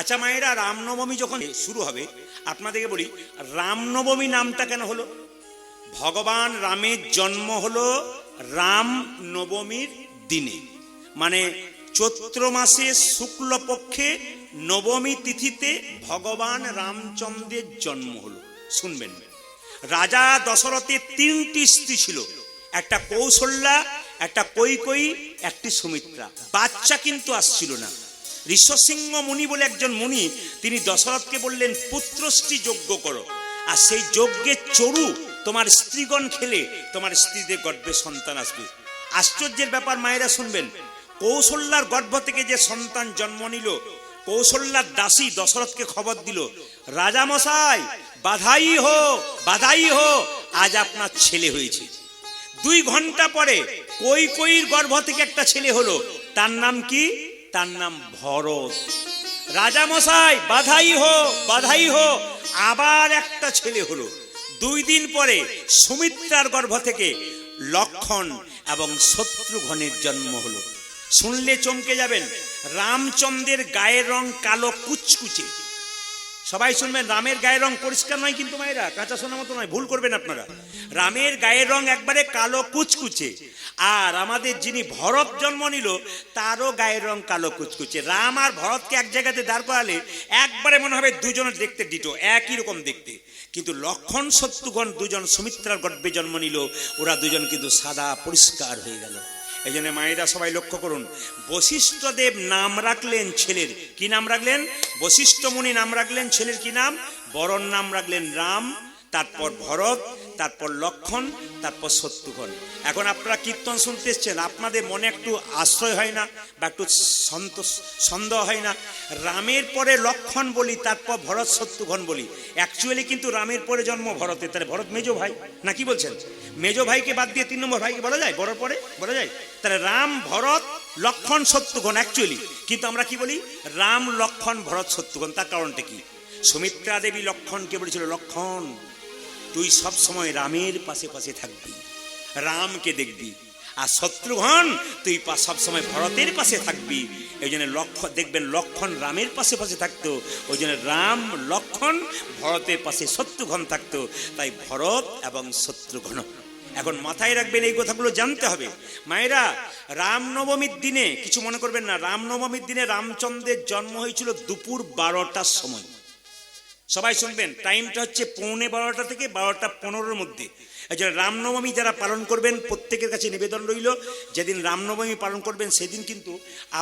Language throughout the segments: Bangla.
আচ্ছা মায়েরা, রামনবমী যখন শুরু হবে আপনাদেরকে বলি, রামনবমী নামটা কেন হলো? ভগবান রামের জন্ম হলো রাম নবমীর দিনে, মানে চৈত্র মাসে শুক্লপক্ষে নবমী তিথিতে ভগবান রামচন্দ্রের জন্ম হলো। শুনবেন, রাজা দশরথের তিনটি স্ত্রী ছিল, একটা কৌশল্যা, একটা কৈকেয়ী, একটি সুমিত্রা। বাচ্চা কিন্তু আসছিল না। ঋষসিংহ মুনি বলে একজন মুনি, তিনি দশরথকে বললেন পুত্রষ্টি যজ্ঞ করো, আর সেই যজ্ঞের চরু তোমার স্ত্রীগণ খেলে তোমার স্ত্রীদের গর্ভে সন্তান আসবে। আশ্চর্যের ব্যাপার মায়েরা শুনবেন, কৌশল্যার গর্ভ থেকে যে সন্তান জন্ম নিল, কৌশল্যার দাসী দশরথকে খবর দিল, রাজা মশাই বাধাই হো, বাধাই হো, আজ আপনার ছেলে হয়েছে। 2 ঘন্টা পরে কৈকেয়ীর গর্ভ থেকে একটা ছেলে হলো, তার নাম কি? তার নাম ভরত। রাজা মশাই বাধাই হো, বাধাই হো, আবার একটা ছেলে হলো। 2 দিন পরে সুমিত্রার গর্ভ থেকে লক্ষণ এবং শত্রুঘ্নের জন্ম হলো। শুনলে চমকে যাবেন, রামচন্দ্রের গায়ের রং কালো কুচকুচে। সবাই শুনবেন, রামের গায়ের রং পরিষ্কার নয় কিন্তু মায়েরা, কাঁচা সোনার মতো নয়, ভুল করবেন আপনারা। রামের গায়ের রং একবারে কালো কুচকুচে। আর আমাদের যিনি ভরত জন্ম নিল, তারও গায়ের রং কালো কুচকুচে। রাম আর ভরতকে এক জায়গাতে দাঁড় করালে একবারে মনে হবে দুজনের দেখতে ডিটো, একই রকম দেখতে। কিন্তু লক্ষণ শত্রুঘ্ন দুজন সুমিত্রার গর্ভে জন্ম নিল, ওরা দুজন কিন্তু সাদা পরিষ্কার হয়ে গেল। এই জন্য মায়েরা সবাই লক্ষ্য করুন, বশিষ্ঠদেব নাম রাখলেন ছেলের, কি নাম রাখলেন? বশিষ্ঠ মুনি নাম রাখলেন ছেলের কি নাম? বরণ নাম রাখলেন রাম, তারপর ভরত, তারপর লক্ষণ, তারপর শত্রুঘ্ন। এখন আপনারা কীর্তন শুনতে এসছেন, আপনাদের মনে একটু আশ্রয় হয় না বা একটু সন্দেহ হয় না? রামের পরে লক্ষণ বলি, তারপর ভরত শত্রুঘ্ন বলি, অ্যাকচুয়ালি কিন্তু রামের পরে জন্ম ভরতের। তাহলে ভরত মেজো ভাই না, কি বলছেন? মেজো ভাইকে বাদ দিয়ে 3 নম্বর ভাইকে বলা যায়, বড় পরে বলা যায়। তাহলে রাম ভরত লক্ষণ শত্রুঘ্ন অ্যাকচুয়ালি, কিন্তু আমরা কি বলি? রাম লক্ষণ ভরত শত্রুঘ্ন। তার কারণটা কি? সুমিত্রা দেবী লক্ষণকে বলেছিল, লক্ষণ তুই সব সময় রামের পাশে পাশে থাকবি, রামকে দেখবি, আর শত্রুঘ্ন তুই সব সময় ভরতের পাশে থাকবি। এই জন্য দেখবেন লক্ষণ রামের পাশে পাশে থাকতো, ওই জন্য রাম লক্ষণ ভরতের পাশে শত্রুঘ্ন থাকতো, তাই ভরত এবং শত্রুঘ্ন। এখন মাথায় রাখবেন, এই কথাগুলো জানতে হবে মায়েরা। রামনবমীর দিনে কিছু মনে করবেন না, রামনবমীর দিনে রামচন্দ্রের জন্ম হয়েছিল দুপুর 12টার সময়। সবাই শুনবেন, টাইমটা হচ্ছে 11:15 থেকে 12:15 মধ্যে। এই জন্য রামনবমী যারা পালন করবেন, প্রত্যেকের কাছে নিবেদন রইল, যেদিন রামনবমী পালন করবেন সেদিন কিন্তু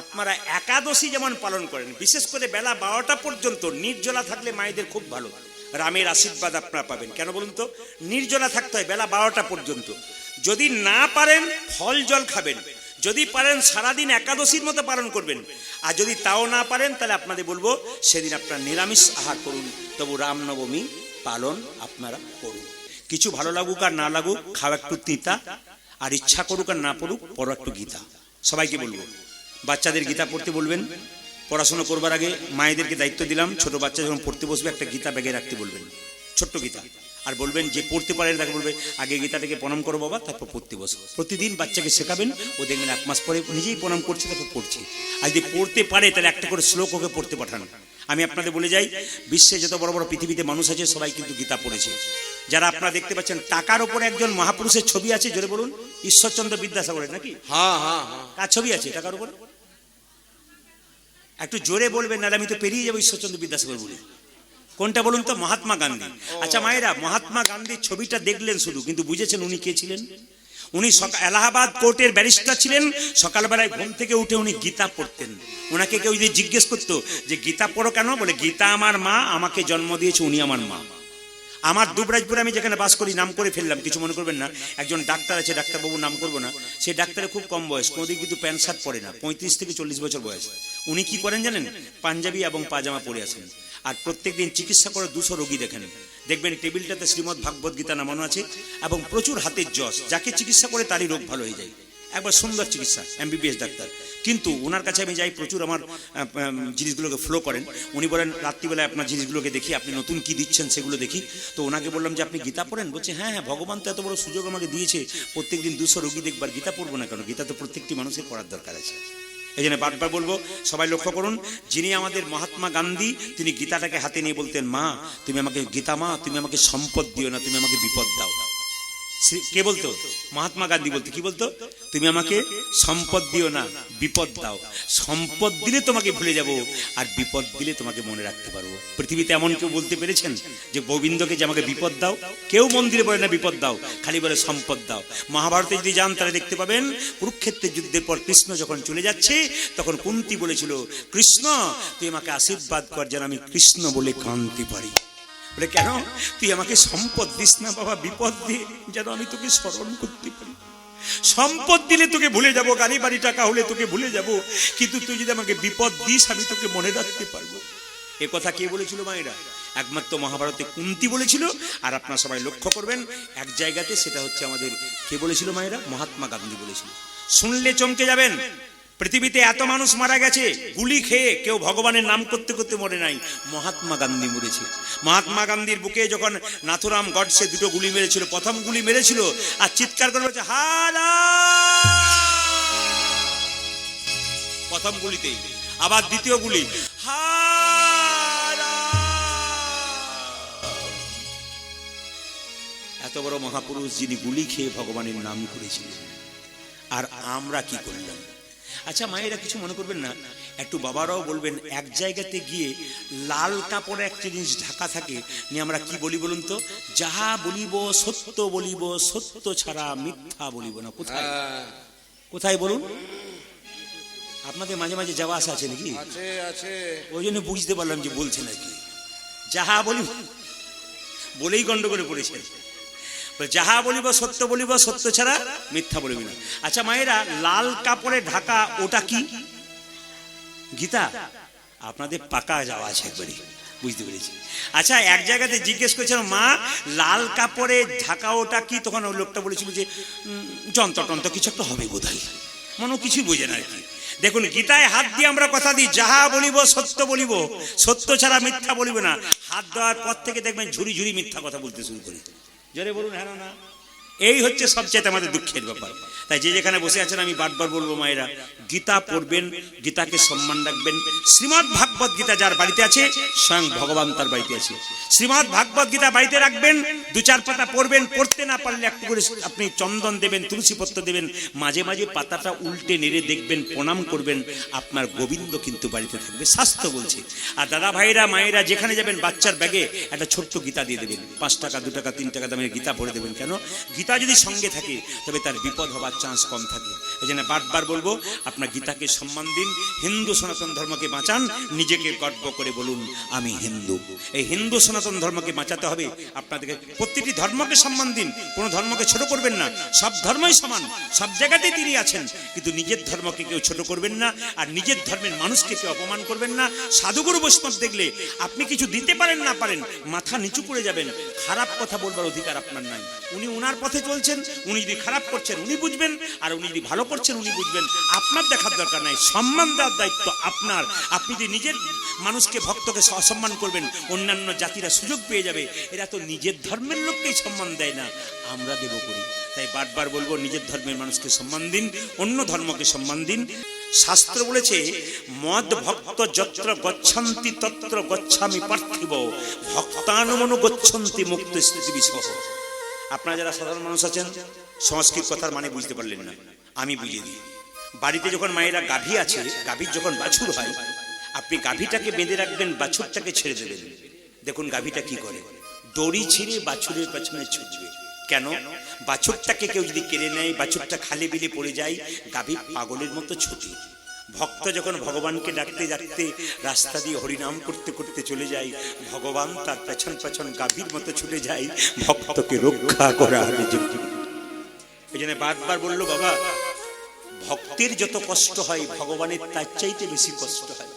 আপনারা একাদশী যেমন পালন করেন, বিশেষ করে বেলা 12টা পর্যন্ত নির্জলা থাকলে মায়েদের খুব ভালো, রামের আশীর্বাদ আপনারা পাবেন। কেন বলুন তো? নির্জলা থাকতে হয় বেলা 12টা পর্যন্ত। যদি না পারেন ফল জল খাবেন, যদি পারেন সারাদিন একাদশীর মতো পালন করবেন, আর যদি তাও না পারেন তাহলে আপনাদের বলবো সেদিন আপনারা নিরামিষ আহার করুন, তবু রামনবমী পালন আপনারা করুন। কিছু ভালো লাগুক আর না লাগুক, খাও একটু তিতা, আর ইচ্ছা করুক আর না পড়ুক, পড়ো একটু গীতা। সবাইকে বলবো, বাচ্চাদের গীতা পড়তে বলবেন। পড়াশোনা করবার আগে মায়েদেরকে দায়িত্ব দিলাম, ছোট বাচ্চা যখন পড়তে বসবে একটা গীতা ব্যাগে রাখতে বলবেন, ছোট্ট গীতা। আর বলবেন যে পড়তে পারেন তাকে বলবে আগে গীতাটাকে প্রণাম করো বাবা, তারপর পড়তে বসো। প্রতিদিন বাচ্চাকে শেখাবেন, ও দেখবেন 1 মাস পরে নিজেই প্রণাম করছে, তারপর পড়ছে। আর যদি পড়তে পারে তাহলে একটা করে শ্লোক ওকে পড়তে পাঠান। আমি আপনাদের বলে যাই, বিশ্বে যত বড় বড় পৃথিবীতে মানুষ আছে সবাই কিন্তু গীতা পড়েছে। যারা আপনারা দেখতে পাচ্ছেন টাকার উপরে একজন মহাপুরুষের ছবি আছে, জোরে বলুন। ঈশ্বরচন্দ্র বিদ্যাসাগরের নাকি? হ্যাঁ হ্যাঁ। কার ছবি আছে টাকার উপরে? একটু জোরে বলবেন, নাহলে আমি তো পেরিয়ে যাবো ঈশ্বরচন্দ্র বিদ্যাসাগর বলে। কোনটা বলুন তো? মহাত্মা গান্ধী। আচ্ছা মায়েরা, মহাত্মা গান্ধীর ছবিটা দেখলেন শুধু, কিন্তু বুঝেছেন উনি কে ছিলেন? উনি এলাহাবাদ কোর্টের ব্যারিস্টার ছিলেন। সকালবেলায় ঘুম থেকে উঠে উনি গীতা পড়তেন। ওনাকে কেউ যদি জিজ্ঞেস করতো যে গীতা পড়ো কেন, বলে গীতা আমার মা, আমাকে জন্ম দিয়েছে, উনি আমার মা। আমার দুবরাজপুরে আমি যেখানে বাস করি, নাম করে ফেললাম, কিছু মনে করবেন না, একজন ডাক্তার আছে, ডাক্তারবাবু নাম করবো না, সেই ডাক্তারের খুব কম বয়স, কোনোদিন কিন্তু প্যান্ট শার্ট পরে না, 35 থেকে 40 বছর বয়স। উনি কি করেন জানেন? পাঞ্জাবি এবং পাজামা পরে আসেন, আর প্রত্যেকদিন চিকিৎসা করে 200 রোগী দেখেন। দেখবেন টেবিলটাতে শ্রীমদ্ ভাগবত গীতা নামানো আছে, এবং প্রচুর হাতের যশ, যাকে চিকিৎসা করে তারই রোগ ভালো হয়ে যায়। একবার সুন্দর চিকিৎসা, MBBS ডাক্তার। কিন্তু ওনার কাছে আমি যাই, প্রচুর আমার জিনিসগুলোকে ফ্লো করেন। উনি বলেন রাত্রিবেলায় আপনার জিনিসগুলোকে দেখি, আপনি নতুন কি দিচ্ছেন সেগুলো দেখি। তো ওনাকে বললাম যে আপনি গীতা পড়েন? বলছে হ্যাঁ হ্যাঁ, ভগবান তো এত বড় সুযোগ আমাকে দিয়েছে, প্রত্যেকদিন 200 রোগী দেখবার, গীতা পড়বো না কেন? গীতা তো প্রত্যেকটি মানুষের পড়ার দরকার আছে। এই জন্য বারবার বলবো, সবাই লক্ষ্য করুন, যিনি আমাদের মহাত্মা গান্ধী, তিনি গীতাটাকে হাতে নিয়ে বলতেন, মা তুমি আমাকে, গীতা মা তুমি আমাকে সম্পদ দিও না, তুমি আমাকে বিপদ দাও। কে বলতো? মহাত্মা গান্ধী বলতো। কি বলতো? তুমি আমাকে সম্পদ দিও না, বিপদ দাও। সম্পদ দিলে তোমাকে ভুলে যাব, আর বিপদ দিলে তোমাকে মনে রাখতে পারবো। পৃথিবীতে এমন কেউ বলতে পেরেছেন যে গোবিন্দকে যে আমাকে বিপদ দাও? কেউ মন্দিরে বলে না বিপদ দাও, খালি বলে সম্পদ দাও। মহাভারতে যদি যান তাহলে দেখতে পাবেন, কুরুক্ষেত্রের যুদ্ধের পর কৃষ্ণ যখন চলে যাচ্ছে, তখন কুন্তী বলেছিল, কৃষ্ণ তুই আমাকে আশীর্বাদ কর যেন আমি কৃষ্ণ বলে কাঁদতে পারি। বলে কেন? তুই আমাকে সম্পদ দিস না বাবা, বিপদ দিয়ে যেন আমি তোকে স্মরণ করতে পারি। সম্পদ দিলে তোকে ভুলে যাব, গাড়ি বাড়ি টাকা হলে তোকে ভুলে যাব, কিন্তু তুই যদি আমাকে বিপদ দিস আমি তোকে মনে রাখতে পারবো। এ কথা কে বলেছিল মায়েরা? একমাত্র মহাভারতে কুন্তী বলেছিল। আর আপনারা সবাই লক্ষ্য করবেন এক জায়গাতে, সেটা হচ্ছে আমাদের কে বলেছিল মায়েরা? মহাত্মা গান্ধী বলেছিল। শুনলে চমকে যাবেন, পৃথিবীতে এত মানুষ মারা গেছে গুলি খেয়ে, কেউ ভগবানের নাম করতে করতে মরে নাই, মহাত্মা গান্ধী মরেছে। মহাত্মা গান্ধীর বুকে যখন নাথুরাম গডসে দুটো গুলি মেরেছিল, প্রথম গুলি মেরেছিল আর চিৎকার করে বলছে হারা, প্রথম গুলিতেই। আবার দ্বিতীয় গুলি হারা। এত বড় মহাপুরুষ যিনি গুলি খেয়ে ভগবানের নাম করেছিলেন, আর আমরা কি করলাম? আচ্ছা মায়েরা কিছু মনে করবেন না, একটু বাবারাও বলবেন, এক জায়গাতে গিয়ে লাল কাপড়ে একটা জিনিস ঢাকা থাকে, নিয়ে আমরা কি বলি বলুন তো? যাহা বলিব সত্য বলিব, সত্য ছাড়া মিথ্যা বলিব না। কোথায় কোথায় বলুন? আপনাদের মাঝে মাঝে যাওয়া আসা আছে নাকি? ওই জন্য বুঝতে পারলাম যে বলছে নাকি। যাহা বলিব বলেই গন্ডগোলে পড়েছে। যাহা বলিব সত্য বলিব, সত্য ছাড়া মিথ্যা বলিবি না। আচ্ছা মায়েরা, লাল কাপড়ে ঢাকা ওটা কি? গীতা? আপনাদের পাকা যাওয়া আছে একবারই, বুঝতে পেরেছি। আচ্ছা এক জায়গাতে জিজ্ঞেস করেছিল, মা লাল কাপড়ে ঢাকা ওটা কি? তখন ওই লোকটা বলেছিল যে যন্ত্রতন্ত্র কিছু একটা হবে বোধহয়, মনে কিছুই বোঝে না আর কি। দেখুন গীতায় হাত দিয়ে আমরা কথা দিই, যাহা বলিব সত্য বলিব, সত্য ছাড়া মিথ্যা বলিব না। হাত দেওয়ার পর থেকে দেখবেন ঝুড়ি ঝুড়ি মিথ্যা কথা বলতে শুরু করি। জোরে বলুন হ্যাঁ না? এই হচ্ছে সবচেয়ে আমাদের দুঃখের ব্যাপার। তাই যে যেখানে বসে আছেন আমি বারবার বলবো মায়েরা, গীতা পড়বেন, গীতাকে সম্মান রাখবেন। শ্রীমদ্ ভাগবত গীতা যার বাড়িতে আছে, স্বয়ং ভগবান তার বাড়িতে আছে। শ্রীমদ্ ভাগবত গীতা বাড়িতে রাখবেন, দু চার পাতা পড়বেন, পড়তে না পারলে একটু করে আপনি চন্দন দেবেন, তুলসী পত্র দেবেন, মাঝে মাঝে পাতাটা উল্টে নেড়ে দেখবেন, প্রণাম করবেন, আপনার গোবিন্দ কিন্তু বাড়িতে থাকবে, শাস্ত্র বলছে। আর দাদা ভাইরা মায়েরা যেখানে যাবেন, বাচ্চার ব্যাগে একটা ছোট্ট গীতা দিয়ে দেবেন, 5 টাকা 2 টাকা 3 টাকা দামের গীতা পড়ে দেবেন। কেন? গীতা যদি সঙ্গে থাকে তবে তার বিপদ হবার চান্স কম থাকে। এই জন্য বারবার বলবো, আপনার গীতাকে সম্মান দিন, হিন্দু সনাতন ধর্মকে বাঁচান, নিজেকে গর্ব করে বলুন আমি হিন্দু। এই হিন্দু সনাতন ধর্মকে বাঁচাতে হবে আপনাদেরকে। প্রতিটি ধর্মকে সম্মান দিন, কোনো ধর্মকে ছোট করবেন না। সব ধর্মই সমান, সব জায়গাতেই তিনি আছেন, কিন্তু নিজের ধর্মকে কেউ ছোট করবেন না, আর নিজের ধর্মের মানুষকে কেউ অপমান করবেন না। সাধুগুরু বৈষ্ণব দেখলে আপনি কিছু দিতে পারেন না পারেন, মাথা নিচু করে যাবেন, খারাপ কথা বলবার অধিকার আপনার নাই। উনি উনার পথে চলছেন, উনি যদি খারাপ করছেন উনি বুঝবেন, আর উনি যদি ভালো করছেন উনি বুঝবেন। আপনার দেখার দরকার নাই, সম্মান দেওয়ার দায়িত্ব আপনার। আপনি যে নিজের মানুষকে, ভক্তকে অসম্মান করবেন, অন্যান্য জাতিরা সুযোগ পেয়ে যাবে। এরা তো নিজের ধর্মের লোককেই সম্মান দেয় না, আমরা দেব করি। তাই বারবার বলবো, নিজের ধর্মের মানুষকে সম্মান দিন, অন্য ধর্মকে সম্মান দিন। শাস্ত্র বলেছে, মদ ভক্ত যত্র গচ্ছন্তি তত্র গচ্ছামি পার্থিব, ভক্তানুমনু গচ্ছন্তি মুক্ত স্থিতি বিসহ। আপনারা যারা সাধারণ মানুষ আছেন, সংস্কৃত কথার মানে বুঝতে পারলেন না, আমি বুঝিয়ে দিই। বাড়িতে যখন মায়েরা গাভী আছে, গাভীর যখন বাছুর হয়, আপনি গাভীটাকে বেঁধে রাখবেন, বাছুরটাকে ছেড়ে দেবেন। দেখুন গাভীটা কি করে, দড়ি ছিঁড়ে বাছুরের পেছনে ছুটবে। কেন? বাছুরটাকে কেউ যদি কেড়ে নেয়, বাছুরটা খালি বিলে পড়ে যায়, গাভী পাগলের মতো ছুটে। ভক্ত যখন ভগবানকে ডাকতে ডাকতে রাস্তা দিয়ে হরিনাম করতে করতে চলে যায়, ভগবান তার পেছন পেছন গাভীর মতো ছুটে যায় ভক্তকে রক্ষা করার জন্য। এই জন্য বারবার বললো, বাবা ভক্তের যত কষ্ট হয়, ভগবানের তার চাইতে বেশি কষ্ট হয়।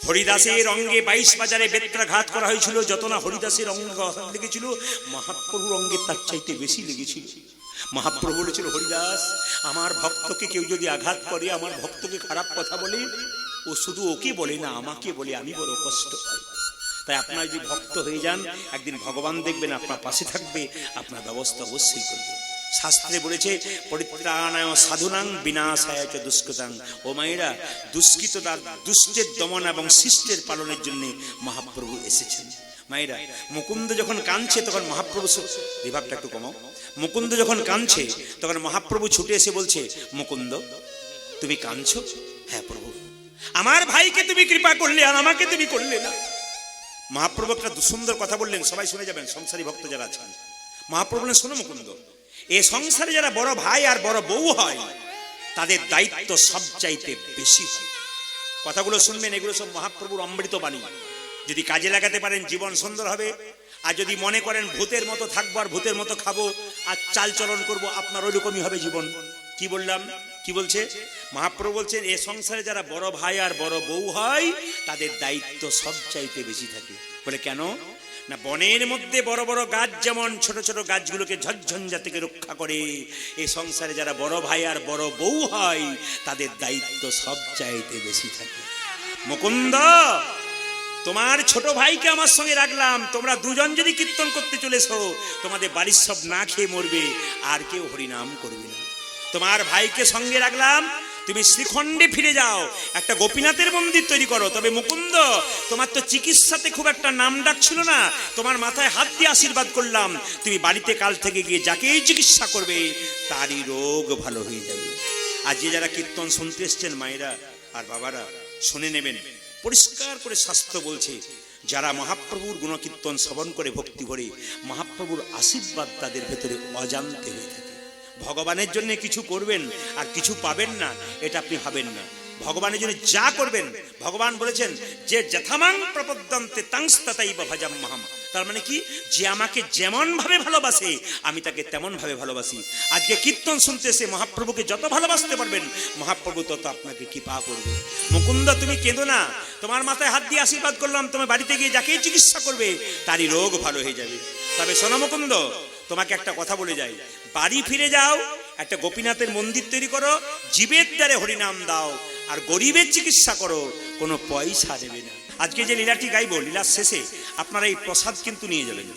হরিদাসের অঙ্গে 22 বাজারে বেত্রাঘাত করা হয়েছিল, যত না হরিদাসের অঙ্গে লেগেছিল, মহাপ্রভুর অঙ্গে তার চাইতে বেশি লেগেছিল। মহাপ্রভু বলেছিল, হরিদাস আমার ভক্তকে কেউ যদি আঘাত করে, আমার ভক্তকে খারাপ কথা বলে, ও শুধু ওকে বলে না আমাকে বলে, আমি বড় কষ্ট পাই। তাই আপনার যদি ভক্ত হয়ে যান, একদিন ভগবান দেখবেন আপনার পাশে থাকবে, আপনার ব্যবস্থা অবশ্যই করবে। শাস্ত্রে বলেছে পরিত্রাণায় সাধুনাং বিনাশায় চ দুষ্কৃতাং। ও মায়েরা, দুষ্কৃতদার দুষ্টের দমন এবং শিষ্টের পালনের জন্য মহাপ্রভু এসেছেন। মায়েরা, মুকুন্দ যখন কাঁদছে তখন মহাপ্রভু, বিভাবটা একটু কমাও, মুকুন্দ যখন কাঁদছে তখন মহাপ্রভু ছুটে এসে বলছে, মুকুন্দ তুমি কাঁদছো? হ্যাঁ প্রভু, আমার ভাইকে তুমি কৃপা করলে আর আমাকে তুমি করলে না। মহাপ্রভু একটা সুন্দর কথা বললেন, সবাই শুনে যাবেন, সংসারী ভক্ত যারা আছেন। মহাপ্রভু বললেন, শোনো মুকুন্দ, এ সংসারে যারা বড় ভাই আর বড় বউ হয় তাদের দায়িত্ব সবচাইতে বেশি হয়। কথাগুলো শুনবেন, এগুলো সব মহাপ্রভুর অমৃত বাণী। যদি কাজে লাগাতে পারেন জীবন সুন্দর হবে। আর যদি মনে করেন ভূতের মতো থাকবো আর ভূতের মতো খাবো আর চাল চলন করবো, আপনার ওইরকমই হবে জীবন। কি বললাম, কি বলছে মহাপ্রভু? বলছেন এ সংসারে যারা বড় ভাই আর বড় বউ হয় তাদের দায়িত্ব সবচাইতে বেশি থাকে। বলে কেন না, বনের মধ্যে বড় বড় গাছ যেমন ছোট ছোট গাছগুলোকে ঝঞ্ঝঞ্ঝা থেকে রক্ষা করে, এই সংসারে যারা বড় ভাই আর বড় বউ হয় তাদের দায়িত্ব সবচাইতে বেশি থাকে। মুকুন্দ, তোমার ছোট ভাইকে আমার সঙ্গে রাখলাম, তোমরা দুজন যদি কীর্তন করতে চলেছো তোমাদের বাড়ির সব না খেয়ে মরবে, আর কেউ হরিনাম করবে না। তোমার ভাইকে সঙ্গে রাখলাম, তুমি শ্রীখণ্ডে ফিরে যাও, একটা গোপীনাথের মন্দির তৈরি করো। তবে মুকুন্দ, তোমার তো চিকিৎসাতে খুব একটা নাম ডাক ছিল না, তোমার মাথায় হাত দিয়ে আশীর্বাদ করলাম, তুমি বাড়িতে কাল থেকে গিয়ে যাকেই চিকিৎসা করবে তারই রোগ ভালো হয়ে যাবে। আর যে যারা কীর্তন শুনতে এসছেন মায়েরা আর বাবারা, শুনে নেবেন, পরিষ্কার করে শাস্ত্র বলছে, যারা মহাপ্রভুর গুণকীর্তন শ্রবণ করে ভক্তি ভরে, মহাপ্রভুর আশীর্বাদ তাদের ভেতরে অজান্তে হয়ে থাকে। ভগবানের জন্য কিছু করবেন আর কিছু পাবেন না, এটা আপনি ভাবেন না। ভগবানের জন্য যা করবেন, ভগবান বলেছেন যে যথামাং প্রপদ্যন্তে তাংস্তাতাইব ভজাম্যহম। তার মানে কি, যে আমাকে যেমন ভাবে ভালোবাসে আমি তাকে তেমন ভাবে ভালোবাসি। আজকে কীর্তন শুনতে এসে মহাপ্রভুকে যত ভালোবাসতে পারবেন মহাপ্রভু তত আপনাকে কৃপা করবে। মুকুন্দ, তুমি কেঁদো না, তোমার মাথায় হাত দিয়ে আশীর্বাদ করলাম, তোমার বাড়িতে গিয়ে যাকেই চিকিৎসা করবে তারই রোগ ভালো হয়ে যাবে। তবে শোনো মুকুন্দ, তোমাকে একটা কথা বলে যাই, বাড়ি ফিরে যাও, একটা গোপীনাথের মন্দির তৈরি করো, জীবের দ্বারে হরিনাম দাও, আর গরিবের চিকিৎসা করো, কোনো পয়সা দেবে না। আজকে যে লীলাটি গাইব, লীলার শেষে আপনারা এই প্রসাদ কিন্তু নিয়ে যাবেন।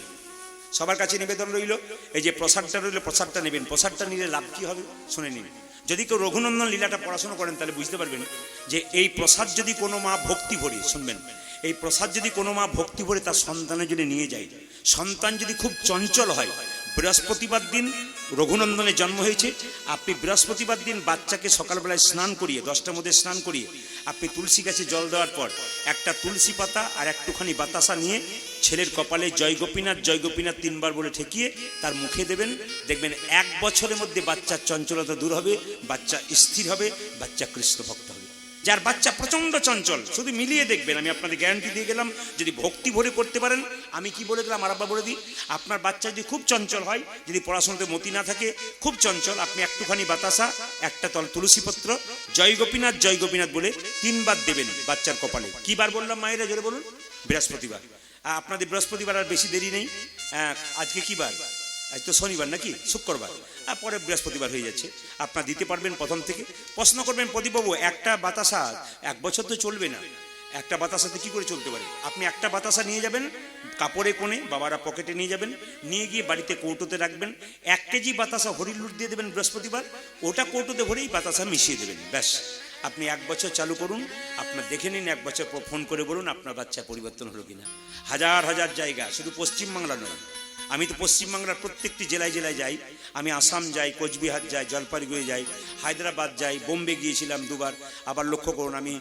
সবার কাছে নিবেদন রইল, এই যে প্রসাদটা রইল, প্রসাদটা নেবেন। প্রসাদটা নিলে লাভ কি হবে শুনে নিন। যদি কেউ রঘুনন্দন লীলাটা পড়াশোনা করেন তাহলে বুঝতে পারবেন যে এই প্রসাদ যদি কোনো মা ভক্তি ভরে, শুনবেন, এই প্রসাদ যদি কোনো মা ভক্তি ভরে তার সন্তানের জন্য নিয়ে যায়, সন্তান যদি খুব চঞ্চল হয়, বৃহস্পতিবার দিন রঘুনন্দনের জন্ম হয়েছে, আপনি বৃহস্পতিবার দিন বাচ্চাকে সকালবেলায় স্নান করিয়ে, 10টার মধ্যে স্নান করিয়ে আপনি তুলসী গাছে জল দেওয়ার পর একটা তুলসী পাতা আর একটুখানি বাতাসা নিয়ে ছেলের কপালে জয় গোপীনাথ 3 বার বলে ঠেকিয়ে তার মুখে দেবেন। দেখবেন 1 বছরের মধ্যে বাচ্চার চঞ্চলতা দূর হবে, বাচ্চা স্থির হবে, বাচ্চা কৃষ্ণ ভক্ত হবে। যার বাচ্চা প্রচন্ড চঞ্চল, শুধু মিলিয়ে দেখবেন, আমি আপনাদের গ্যারান্টি দিয়ে গেলাম, যদি ভক্তি ভরে করতে পারেন, আমি কি বলে দিলাম আর আব্বা বলে দিই, আপনার বাচ্চা যদি খুব চঞ্চল হয়, যদি পড়াশোনাতে মতি না থাকে, খুব চঞ্চল, আপনি একটুখানি বাতাসা, একটা তুলসীপত্র, জয় গোপীনাথ বলে 3 বার দেবেন বাচ্চার কপালে। কি বার বললাম মায়েরা, জোরে বলুন? বৃহস্পতিবার। আপনাদের বৃহস্পতিবার আর বেশি দেরি নেই, আজকে কি বার? আজ তো শনিবার নাকি, শুক্রবার, আর পরে বৃহস্পতিবার হয়ে যাচ্ছে। আপনারা দিতে পারবেন প্রথম থেকে। প্রশ্ন করবেন, প্রদীপবাবু একটা বাতাসা 1 বছর তো চলবে না, একটা বাতাসাতে কি করে চলতে পারে? আপনি একটা বাতাসা নিয়ে যাবেন কাপড়ে কোণে, বাবারা পকেটে নিয়ে যাবেন, নিয়ে গিয়ে বাড়িতে কৌটোতে রাখবেন। 1 কেজি বাতাসা হরির লুট দিয়ে দেবেন বৃহস্পতিবার, ওটা কৌটোতে ভরেই বাতাসা মিশিয়ে দেবেন, ব্যাস। আপনি 1 বছর চালু করুন, আপনার দেখে নিন, 1 বছর পর ফোন করে বলুন আপনার বাচ্চা পরিবর্তন হলো কিনা। হাজার হাজার জায়গা, শুধু পশ্চিমবাংলা নয়, আমি তো পশ্চিমবাংলার প্রত্যেকটি জেলায় জেলায় যাই। আমি আসাম যাই, কোচবিহার যাই, জলপাইগুড়ি যাই, হায়দ্রাবাদ যাই, বোম্বে গিয়েছিলাম 2 বার। আবার লক্ষ্য করুন, আমি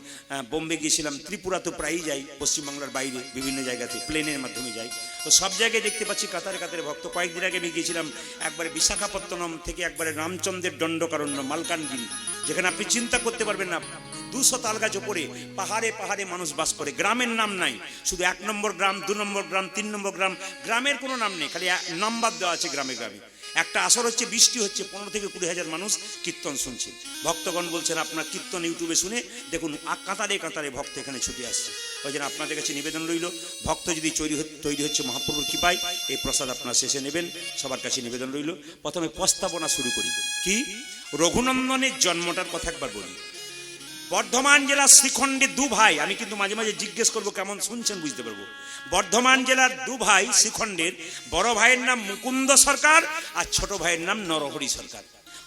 বোম্বে গিয়েছিলাম, ত্রিপুরা তো প্রায়ই যাই, পশ্চিমবাংলার বাইরে বিভিন্ন জায়গাতে প্লেনের মাধ্যমে যাই। তো সব জায়গায় দেখতে পাচ্ছি কাতারে কাতারে ভক্ত। কয়েকদিন আগে আমি গিয়েছিলাম একবারে বিশাখাপত্তনম থেকে একবারে রামচন্দ্রের দণ্ডকারণ্য মালকানগিরি, যেখানে আপনি চিন্তা করতে পারবেন না, 200 তাল গাছ ওপরে, পাহাড়ে পাহাড়ে মানুষ বাস করে, গ্রামের নাম নাই, শুধু 1 নম্বর গ্রাম, 2 নম্বর গ্রাম, 3 নম্বর গ্রাম, গ্রামের কোনো নাম নেই, খালি নাম্বার দেওয়া আছে গ্রামে গ্রামে। একটা আসর হচ্ছে, বৃষ্টি হচ্ছে, 15 থেকে 20 হাজার মানুষ কীর্তন শুনছে। ভক্তগণ বলছেন আপনার কীর্তন ইউটিউবে শুনে দেখুন, কাতারে কাতারে ভক্ত এখানে ছুটে আসছে। ওই জন্য আপনাদের কাছে নিবেদন রইল, ভক্ত যদি তৈরি হচ্ছে মহাপ্রভুর কৃপায়, এই প্রসাদ আপনারা শেষে নেবেন। সবার কাছে নিবেদন রইল। প্রথমে প্রস্তাবনা শুরু করি। কি? রঘুনন্দনের জন্মটার কথা একবার বলি। বর্ধমান জেলার শ্রীখণ্ডে দু ভাই, আমি কিন্তু মাঝে মাঝে জিজ্ঞেস করবো কেমন শুনছেন বুঝতে পারবো। বর্ধমান জেলার দু ভাই শ্রীখণ্ডের, বড় ভাইয়ের নাম মুকুন্দ সরকার আর ছোট ভাইয়ের নাম নরহরি সরকার।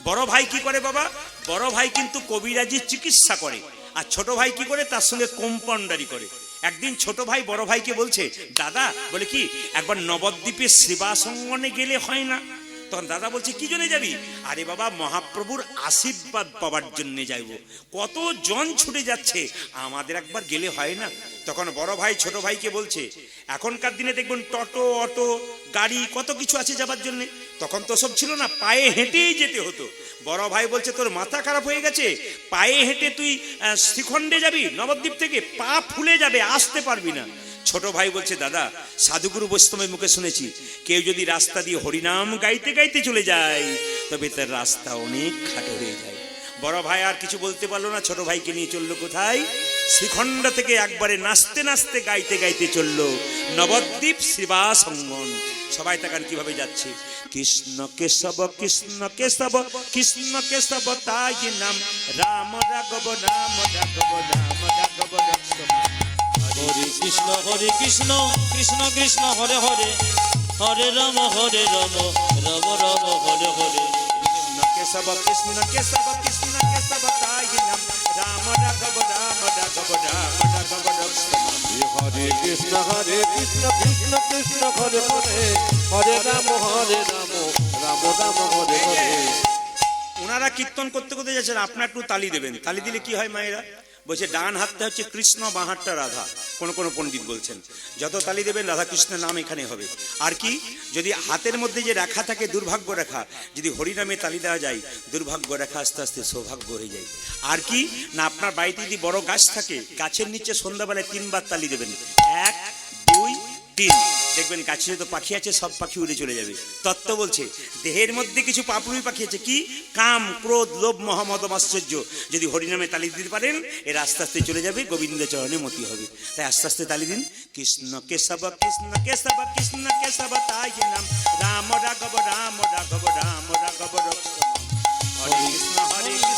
বড় ভাই কি করে বাবা? বড় ভাই কিন্তু কবিরাজি চিকিৎসা করে, আর ছোট ভাই কি করে? তার সঙ্গে কম্পাউন্ডারি করে। একদিন ছোট ভাই বড় ভাইকে বলছে, দাদা, বলে কি, একবার নবদ্বীপে সেবাসঙ্গনে গেলে হয় না? তখন দাদা বলছে, কি জন্য যাবি? আরে বাবা, মহাপ্রভুর আশীর্বাদ পাওয়ার জন্য যাইব। কত জন ছুটে যাচ্ছে, আমাদের একবার গেলে হয় না? তখন বড় ভাই ছোট ভাইকে বলছে, এখনকার দিনে দেখবেন টোটো, অটো, গাড়ি, কত কিছু আছে যাবার জন্য। তখন তো সব ছিল না, পায়ে হেঁটেই যেতে হতো। বড় ভাই বলছে, তোর মাথা খারাপ হয়ে গেছে? পায়ে হেঁটে তুই শ্রীখণ্ডে যাবি? নবদ্বীপ থেকে পা ফুলে যাবে, আসতে পারবি না। ছোট ভাই বলছে, দাদা, সাধুগুরু বৈষ্ণবের মুখে শুনেছি, কেউ যদি রাস্তা দিয়ে হরিনাম গাইতে গাইতে চলে যায় তবে তার রাস্তা অনেক খাটো হয়ে যায়। বড় ভাই আর কিছু বলতে পারলো না, ছোট ভাইকে নিয়ে চললো কোথায়? শ্রীখণ্ড থেকে একবারে নাচতে নাচতে গাইতে গাইতে চললো নবদ্বীপ সেবাসঙ্গন। সবাই তাকান কিভাবে যাচ্ছে। কৃষ্ণ কেশব কৃষ্ণ কেশব কৃষ্ণ কেশব তাই নাম, রাম রাঘব রাম রাঘব রাম রাঘব রক্ষম। হরে কৃষ্ণ কৃষ্ণ কৃষ্ণ হরে হরে, হরে রাম রাম রাম হরে হরে। কৃষ্ণ কেশব কৃষ্ণ কেশব কৃষ্ণ কেশব তাই নাম, রাম রাঘব রাম রাঘব রাম রাঘব রক্ষম। হরে কৃষ্ণ কৃষ্ণ কৃষ্ণ হরে হরে, হরে রাম রাম রাম হরে হরে। ওনারা কীর্তন করতে করতে যাচ্ছেন, আপনার একটু তালি দেবেন। তালি দিলে কি হয় মায়েরা? বলছে ডান হাতটা হচ্ছে কৃষ্ণ, বাঁ হাতটা রাধা। কোন কোন পণ্ডিত বলছেন যত তালি দেবেন রাধা কৃষ্ণের নাম এখানে হবে। আর কি, যদি হাতের মধ্যে যে রেখা থাকে দুর্ভাগ্য রেখা, যদি হরিনামে তালি দেওয়া যায় দুর্ভাগ্য রেখা আস্তে আস্তে সৌভাগ্য হয়ে যায়। আর কি না, আপনার বাড়িতে যদি বড় গাছ থাকে, গাছের নিচে সন্ধ্যাবেলায় 3 বার তালি দেবেন, 1 2 3, দেখবেন গাছে যত পাখি আছে সব পাখি উড়ে চলে যাবে। তত্ত্ব বলছে দেহের মধ্যে কিছু পাপড়ি পাখি আছে, কি, কাম, ক্রোধ, লোভ, মোহ, মদ, মাশ্চর্য, যদি হরিনামে তালি দিতে পারেন এর আস্তে আস্তে চলে যাবে, গোবিন্দ চরণে মতি হবে। তাই আস্তে আস্তে তালি দিন। কৃষ্ণ কেশব কৃষ্ণ কেশব কৃষ্ণ কেশব তাই নাম, রাম রাঘব রাম রাঘব রাম রাঘব রক্ষম। হরে কৃষ্ণ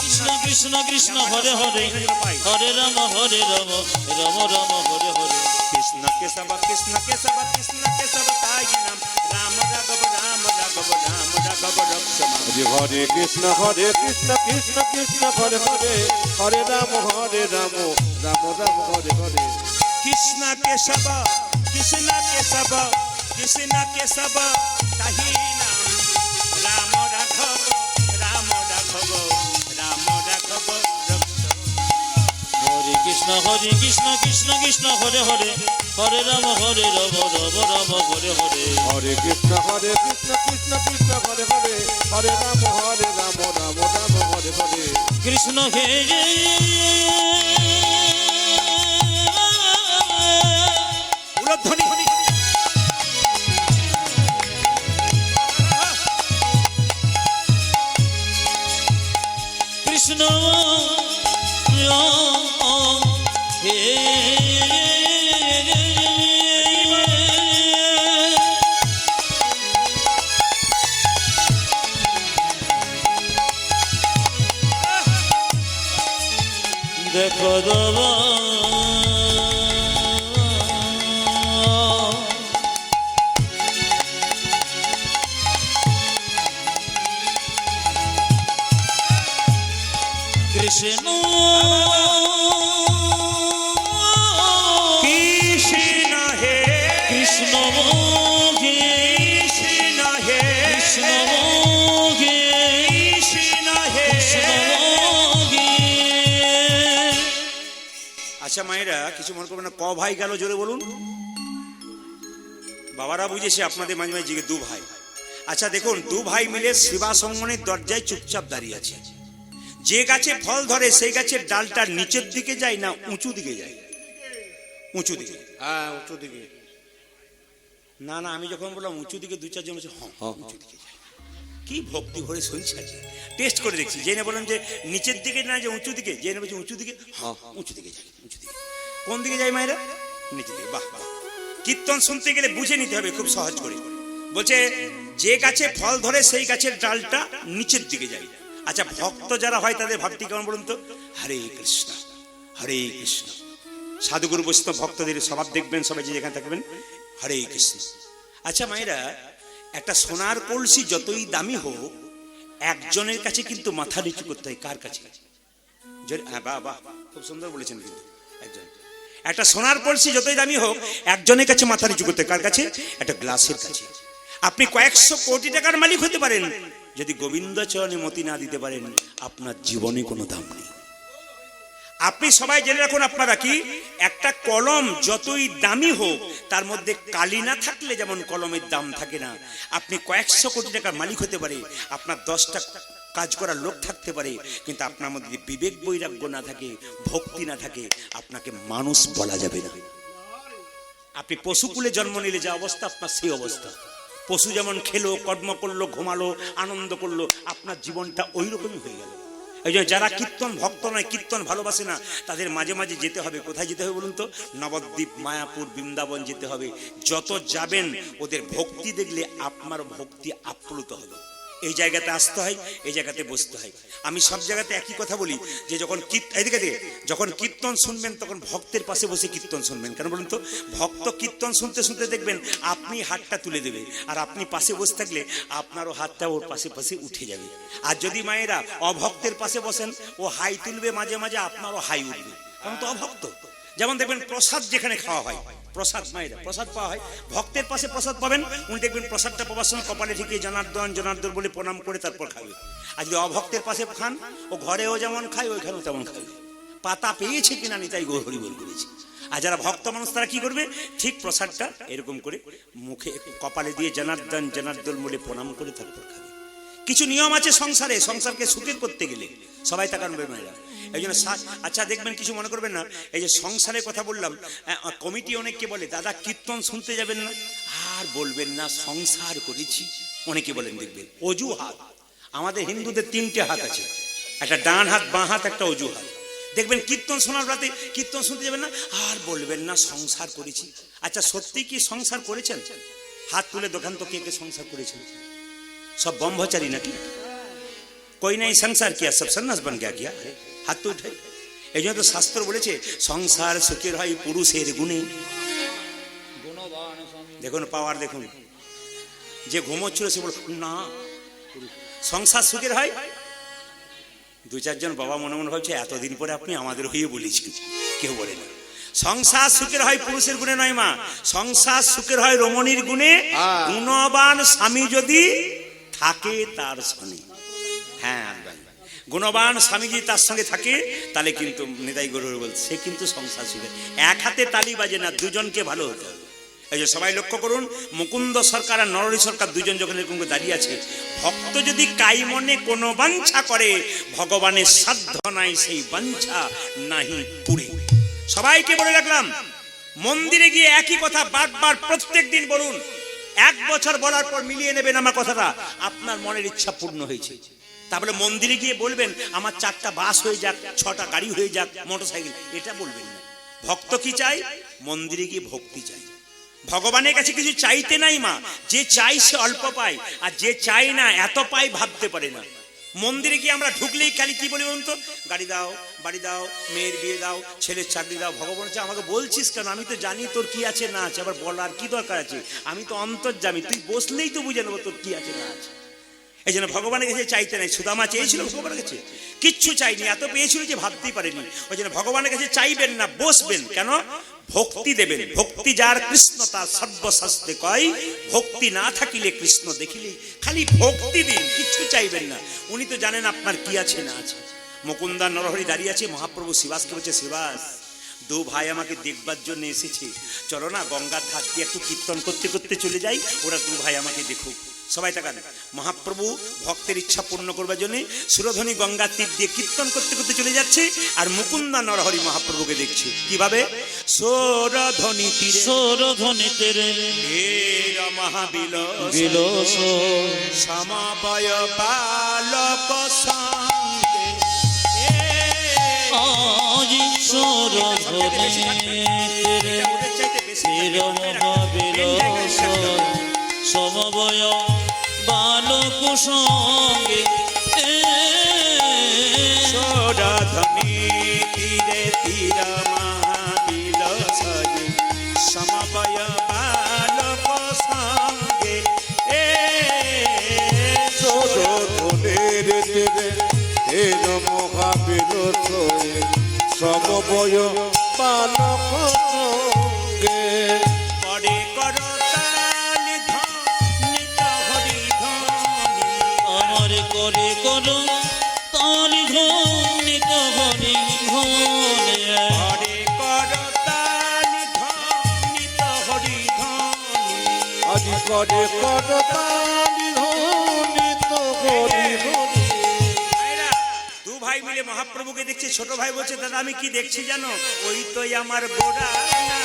কৃষ্ণ কৃষ্ণ কৃষ্ণ হরে হরে, হরে রাম রাম রাম হরে হরে। কৃষ্ণ কেশব কৃষ্ণ কেশব কৃষ্ণ কেশব তাই নাম, রাম রাঘব রাম রাঘব রাম রাঘব রক্ষম। হরে কৃষ্ণ কৃষ্ণ কৃষ্ণ হরে হরে, হরে রাম রাম রাম হরে হরে। কৃষ্ণ কেশব কৃষ্ণ কেশব কৃষ্ণ কেশব তাহি নাম, রাম রাঘব রাম রাঘব রাম রাঘব রক্ষম। হরে কৃষ্ণ কৃষ্ণ কৃষ্ণ হরে হরে, হরে রাম রাম রাম হরে হরে। হরে কৃষ্ণ কৃষ্ণ কৃষ্ণ হরে হরে, হরে রাম রাম রাম হরে হরে। কৃষ্ণ হে উলধ্বনি। কৃষ্ণ হে দেখো দাদা কৃষ্ণ কৃষ্ণ হে কৃষ্ণ হে কৃষ্ণ হে কৃষ্ণ হে কৃষ্ণ হে। আচ্ছা মায়েরা, কিছু মনে করবেন না, ক ভাই গেল জোরে বলুন। বাবারা বুঝেছে, আপনাদের মাঝে মাঝে জিজ্ঞেস, 2 ভাই। আচ্ছা দেখুন, 2 ভাই মিলে সেবাসঙ্গনের দরজায় চুপচাপ দাঁড়িয়ে আছে। যে গাছে ফল ধরে সেই গাছের ডালটা নিচের দিকে যায় না উঁচু দিকে যায়? উঁচু দিকে। হ্যাঁ, উঁচু দিকে। না না, আমি যখন বললাম উঁচু দিকে, 2-4 জন বলছে হ্যাঁ উঁচু দিকে যায়। কি ভক্তি ভরে শুনছি, আছে টেস্ট করে দেখছি। জেনে বলেন যে নিচের দিকে না, যে উঁচু দিকে, জেনে বলছে উঁচু দিকে, হ্যাঁ উঁচু দিকে যায়। উঁচু দিকে কোন দিকে যায় মায়েরা? নিচের দিকে। বাহ বাহ। কীর্তন শুনতে গেলে বুঝে নিতে হবে খুব সহজ করে। বলছে যে গাছে ফল ধরে সেই গাছের ডালটা নিচের দিকে যায়। আচ্ছা ভক্ত যারা হয় তাদের ভাবটি কেমন বলুন তো? হরে কৃষ্ণ হরে কৃষ্ণ। সাধুগুরু বৈষ্ণব ভক্তদের স্বভাব দেখবেন, সবাই যে যেখানে থাকবেন হরে কৃষ্ণ। আচ্ছা মায়েরা, একটা সোনার কলসি যতই দামি হোক, একজনের কাছে কিন্তু মাথা নিচু করতে হয়। কার কাছে? হ্যাঁ, বাহ বাহ, খুব সুন্দর বলেছেন। কিন্তু একজন, একটা সোনার কলসি যতই দামি হোক, একজনের কাছে মাথা নিচু করতে হয়। কার কাছে? একটা গ্লাসের কাছে। আপনি কয়েকশো কোটি টাকার মালিক হতে পারেন, যদি গোবিন্দ চরণে মতি না দিতে পারেন, আপনার জীবনে কোনো দাম নেই। আপনি সবাই জেনে রাখুন, আপনারা কি, একটা কলম যতই দামি হোক, তার মধ্যে কালি না থাকলে যেমন কলমের দাম থাকে না, আপনি কয়েকশো কোটি টাকার মালিক হতে পারে, আপনার 10টা কাজ করার লোক থাকতে পারে, কিন্তু আপনার মধ্যে বিবেক বৈরাগ্য না থাকে, ভক্তি না থাকে, আপনাকে মানুষ বলা যাবে না। আপনি পশুকুলে জন্ম নিলে যা অবস্থা, আপনার সেই অবস্থা। পশু যেমন খেলো, কর্ম করলো, ঘুমালো, আনন্দ করলো, আপনার জীবনটা ওই রকমই হয়ে গেল। এই জন্য যারা কীর্তন ভক্ত নয়, কীর্তন ভালোবাসে না, তাদের মাঝে মাঝে যেতে হবে। কোথায় যেতে হবে বলুন তো? নবদ্বীপ, মায়াপুর, বৃন্দাবন যেতে হবে। যত যাবেন, ওদের ভক্তি দেখলে আপনার ভক্তি আপ্লুত হবে। এই জায়গাতে আসতে হয়, এই জায়গাতে বসতে হয়। আমি সব জায়গাতে একই কথা বলি, যে যখন যখন কীর্তন শুনবেন, তখন ভক্তের পাশে বসে কীর্তন শুনবেন। কেন বলুন তো? ভক্ত কীর্তন শুনতে শুনতে দেখবেন আপনি হাতটা তুলে দেবে, আর আপনি পাশে বসে থাকলে আপনারও হাতটা ওর পাশে পাশে উঠে যাবে। আর যদি মায়েরা অভক্তের পাশে বসেন, ও হাই তুলবে মাঝে মাঝে, আপনারও হাই উঠবে, কারণ তো অভক্ত। যেমন দেখবেন প্রসাদ যেখানে খাওয়া হয়, প্রসাদ মায়েরা প্রসাদ পাওয়া হয়, ভক্তের পাশে প্রসাদ পাবেন, উনি দেখবেন প্রসাদটা পাওয়ার সময় কপালে ঠিকই জনার্দন জনার্দন বলে প্রণাম করে তারপর খাবে। আর যদি অভক্তের পাশে খান, ও ঘরেও যেমন খায়, ওইখানেও তেমন খাবে। পাতা পেয়েছে কিনা নিতাই গো হরি বল করেছে। আর যারা ভক্ত মানুষ, তারা কি করবে? ঠিক প্রসাদটা এরকম করে মুখে কপালে দিয়ে জনার্দন জনার্দন বলে প্রণাম করে তারপর খাবে। কিছু নিয়ম আছে সংসারে, সংসারকে সুখের করতে গেলে সবাই তাকানবে মায়েরা। এই জন্য আচ্ছা দেখবেন, কিছু মনে করবেন না, এই যে সংসারের কথা বললাম, কমিটি অনেককে বলে, দাদা কীর্তন শুনতে যাবেন না, আর বলবেন না সংসার করেছি। অনেকে বলেন, দেখবেন অজুহাত। আমাদের হিন্দুদের 3টে হাত আছে, একটা ডান হাত, বাঁ হাত, একটা অজুহাত। দেখবেন কীর্তন শোনার রাতে কীর্তন শুনতে যাবেন না, আর বলবেন না সংসার করেছি। আচ্ছা সত্যি কি সংসার করেছেন? হাত তুলে দোকান তো, কে কে সংসার করেছেন? सब ब्रह्मचारी नाकि कोई नहीं संसार किया, सब सन्यास बन गया किया, हाथ तो उठाई। এই জন্য তো শাস্ত্র বলেছে, সংসার সুখের হয় পুরুষের গুণে। দেখুন পাওয়ার, দেখুন যে ঘুমোচ্ছিল সে বল না, সংসার সুখের হয়। 2-4 জন বাবা মনে মনে ভাবছে, এতদিন পরে আপনি আমাদের হয়ে বলেছেন। কেউ বলে না সংসার সুখের হয় পুরুষের গুণে নয় মা, সংসার সুখের হয় রমণীর গুণে। গুণবান স্বামী যদি থাকে তার সঙ্গে, হ্যাঁ গুণবান স্বামী যদি তার সঙ্গে থাকে, তাহলে কিন্তু নিতাই গৌর বলছে, সে কিন্তু সংসার সুখের। এক হাতে তালি বাজে না, দুজনকে ভালো হতে হবে। এই যে সবাই লক্ষ্য করুন, মুকুন্দ সরকার আর নরহরি সরকার দুজন যখন এরকম দাঁড়িয়ে আছে, ভক্ত যদি কাই মনে কোনো বাঞ্ছা করে, ভগবানের সাধ্য নাই সেই বাঞ্ছা নাহি পুরে। সবাইকে বলে রাখলাম, মন্দিরে গিয়ে একই কথা বারবার প্রত্যেক দিন বলুন। 1 বছর বলার পর মিলিয়ে নেবেন আমার কথাটা, আপনার মনের ইচ্ছা পূর্ণ হয়েছে। তারপরে মন্দিরে গিয়ে বলবেন, আমার 4টা বাস হয়ে যাক, 6টা গাড়ি হয়ে যাক, মোটরসাইকেল, এটা বলবেন না। ভক্ত কি চাই? মন্দিরে গিয়ে ভক্তি চাই। ভগবানের কাছে কিছু চাইতে নাই মা, যে চাই সে অল্প পায়, আর যে চাই না এত পাই ভাবতে পারে না। মন্দিরে গিয়ে আমরা ঢুকলেই খালি কি বলি বলুন তো? গাড়ি দাও, বাড়ি দাও, মেয়ের বিয়ে দাও, ছেলের চাকরি দাও। ভগবান হচ্ছে, আমাকে বলছিস কেন? আমি তো জানি তোর কি আছে না আছে, আবার বলার কি দরকার আছে? আমি তো অন্তর্যামী, তুই বসলেই তো বুঝে নেবো তোর কি আছে না আছে। এই জন্য ভগবানের কাছে চাইতে নাই। সুদামা চেয়েছিল ভগবানের কাছে, কিচ্ছু চাইনি, এত পেয়েছিল যে ভাবতেই পারেনি। ওই জন্য ভগবানের কাছে চাইবেন না, বসবেন। কেন? ভক্তি দেবেন। ভক্তি যার কৃষ্ণ তার সর্বশাস্ত্রে কয়, ভক্তি না থাকিলে কৃষ্ণ দেখিলেই। খালি ভক্তি দিন, কিচ্ছু চাইবেন না। উনি তো জানেন আপনার কি আছে না আছে। মুকুন্দা নরহরি দাঁড়িয়ে আছে, মহাপ্রভু শিবাসকে বলছে, শিবাস 2 ভাই আমাকে দেখবার জন্য এসেছে, চলো না গঙ্গার ধার দিয়ে একটু কীর্তন করতে করতে চলে যাই, ওরা 2 ভাই আমাকে দেখুক। সবাই তাকান, মহাপ্রভু ভক্তের ইচ্ছা পূর্ণ করবার জন্য সুরধ্বনি গঙ্গার তীর দিয়ে কীর্তন করতে করতে চলে যাচ্ছে, আর মুকুন্দা নরহরি মহাপ্রভুকে দেখছে কিভাবে? সুরধ্বনি তীরে, সুরধ্বনি তীরে মহাবিলাস সমবয় বালক সঙ্গে। আজি সুরধ্বনি তীরে মহাবিলাস সমবয় বালক সঙ্গে। সুরধ্বনি তীরে তীর মহাবিলসয়ে সমবয় বালক সঙ্গে পরে করতাল ধ্বনিত হরি ধ্বনি আমার করে করো তাল ধ্বনিত হরি ধ্বনি পরে করতাল ধ্বনিত হরি ধ্বনি আজি করে করতালি ধ্বনিত হরি ধ্বনি ভাইরা, দু ভাই মিলে মহাপ্রভুকে দেখছে। ছোট ভাই বলছে দাদা আমি কি দেখছি জানো, ওই তো আমার গোড়া,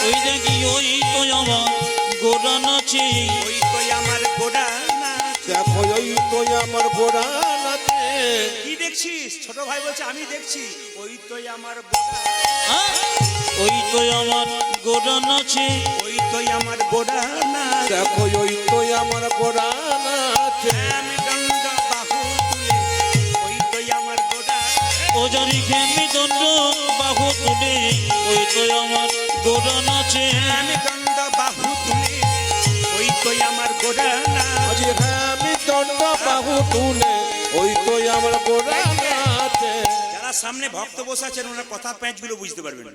ওই দেখি ওই তো আমার গোড়া নাচে ওই তো আমার গোড়া নাচ। দেখো ওই তো আমার গোড়া নাচে কি দেখছিস? ছোট ভাই বলছে আমি দেখছি ওই তো আমার গোড়া, ওই তো আমার গোড়া নাচে ওই তো আমার গোড়া নাচ। দেখো ওই তো আমার গোড়া নাচে আমি দণ্ড বাহু তুলে ওই তো আমার গোড়া, ওজারি খেমি দণ্ড বাহু তুলে ওই তো আমার গোড়া নাচে আমি দণ্ড বাহু তুলে ওই তো আমার গোড়া নাচ। আজি হ্যাঁ আমি দণ্ড বাহু তুলে ওই তো আমার গোড়া নাচে যারা সামনে ভক্ত বসে আছেন ওনার কথা প্যাঁচগুলো বুঝতে পারবেন।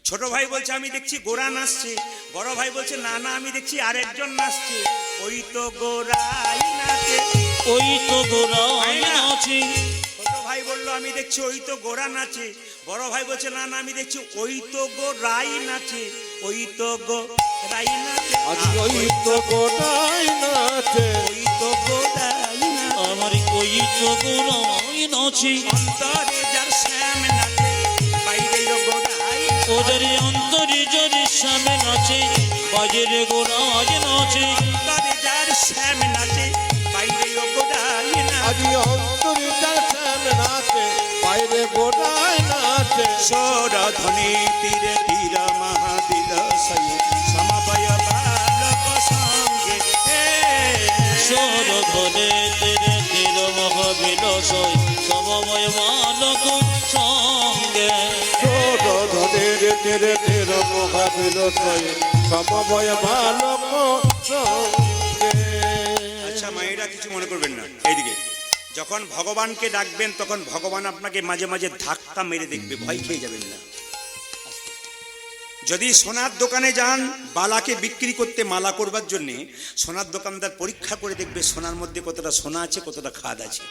ছোট ভাই বলছে আমি দেখছি গোড়া নাচছে, বড় ভাই বলছে না না আমি দেখছি আরেকজন নাচছে, ওই তো গোড়াই নাচে। ওই তো গোড়া নাচে ছোট ভাই বললো আমি দেখছি ওই তো গোড়া নাচে, বড় ভাই বলছে না না আমি দেখছি ওই তো গোড়াই নাচে, ওই তো গোড়াই নাচে, আজি ওই তো গোড়াই নাচে ওই তো গোড়াই নাচে। আমার ওই তো গোড়া নাচে অন্তরে যার শ্যাম নাচে বাইরে গোড়াই, ওজারি অন্তরে জরে সামনে নাচে বাজের গোড়া নাচে অন্তরে যার শ্যাম নাচে বাইরে গোড়াই নাচে। আজি অন্তরি তার শ্যাম নাচে বাইরে গোড়াই নাচে স্বরধ্বনি তীরে তীর মহাদিল সমবয় বালক সঙ্গে সর ধরে তেরে তের মহাবিলাসয় সমময় বালক সঙ্গে ছোট ধনের তেরে তের মহাবিলসয়ে সমবয় বালক সঙ্গে আচ্ছা মায়েরা কিছু মনে করবেন না, এইদিকে যখন ভগবানকে ডাকবেন তখন ভগবান আপনাকে মাঝে মাঝে ধাক্কা মেরে দেখবে, ভয় খেয়ে যাবেন না। যদি সোনার দোকানে যান বালাকে বিক্রি করতে মালা করবার জন্য, সোনার দোকানদার পরীক্ষা করে দেখবে সোনার মধ্যে কতটা সোনা আছে কতটা খাদ আছে।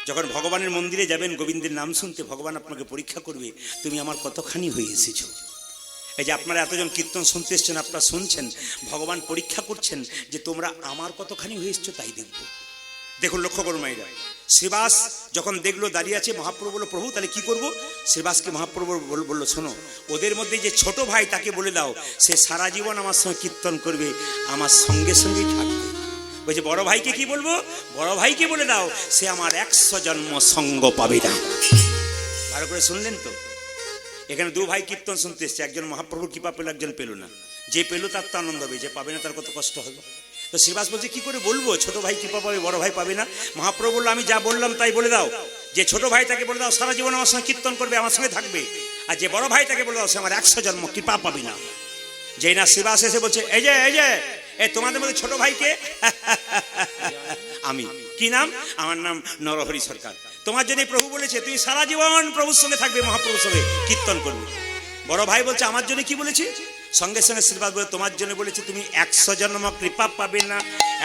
যখন ভগবানের মন্দিরে যাবেন গোবিন্দের নাম শুনতে, ভগবান আপনাকে পরীক্ষা করবে তুমি আমার কতখানি হয়ে এসেছো। এই যে আপনারা এতজন কীর্তন শুনতে এসছেন, আপনারা শুনছেন, ভগবান পরীক্ষা করছেন যে তোমরা আমার কতখানি হয়ে এসছো তাই দেখবো। দেখুন লক্ষ্য করুন মাইরা, শ্রীবাস যখন দেখলো দাঁড়িয়ে আছে, মহাপ্রভু বলল প্রভু তাহলে কি করব? শ্রীবাসকে মহাপ্রভু বলল শোনো, ওদের মধ্যে যে ছোট ভাই তাকে বলে দাও সে সারা জীবন আমার সঙ্গে কীর্তন করবে, আমার সঙ্গে সঙ্গেই থাকবে। বলছে বড় ভাইকে কি বলবো? বড় ভাইকে বলে দাও সে আমার 100 জন্ম সঙ্গ পাবে না। ভালো করে শুনলেন তো? এখানে দু ভাই কীর্তন শুনতে এসছে, একজন মহাপ্রভুর কৃপা পেল, একজন পেল না। যে পেল তার তো আনন্দ হবে, যে পাবে না তার কত কষ্ট হবে। তো শ্রীবাস বলছে কি করে বলবো ছোট ভাই কৃপা পাবে বড় ভাই পাবে না? মহাপ্রভু বললো আমি যা বললাম তাই বলে দাও, যে ছোট ভাই তাকে বলে দাও সারা জীবন আমার সঙ্গে কীর্তন করবে, আমার সঙ্গে থাকবে, আর যে বড় ভাই তাকে বলে দাও সে আমার 100 জন্ম কৃপা পাবে না। যেই না শ্রীবাস এসে বলছে এই যে তোমাদের মধ্যে ছোট ভাইকে আমি, কি নাম? আমার নাম নরহরি সরকার। তোমার জন্য প্রভু বলেছে তুমি সারা জীবন প্রভুর সঙ্গে থাকবে, মহাপ্রভুর সঙ্গে কীর্তন করবে। বড় ভাই বলছে আমার জন্য কি বলেছে? সঙ্গে সঙ্গে শ্রীবাস বলে তোমার জন্য বলেছে তুমি 100 জন্ম কৃপা পাবে না,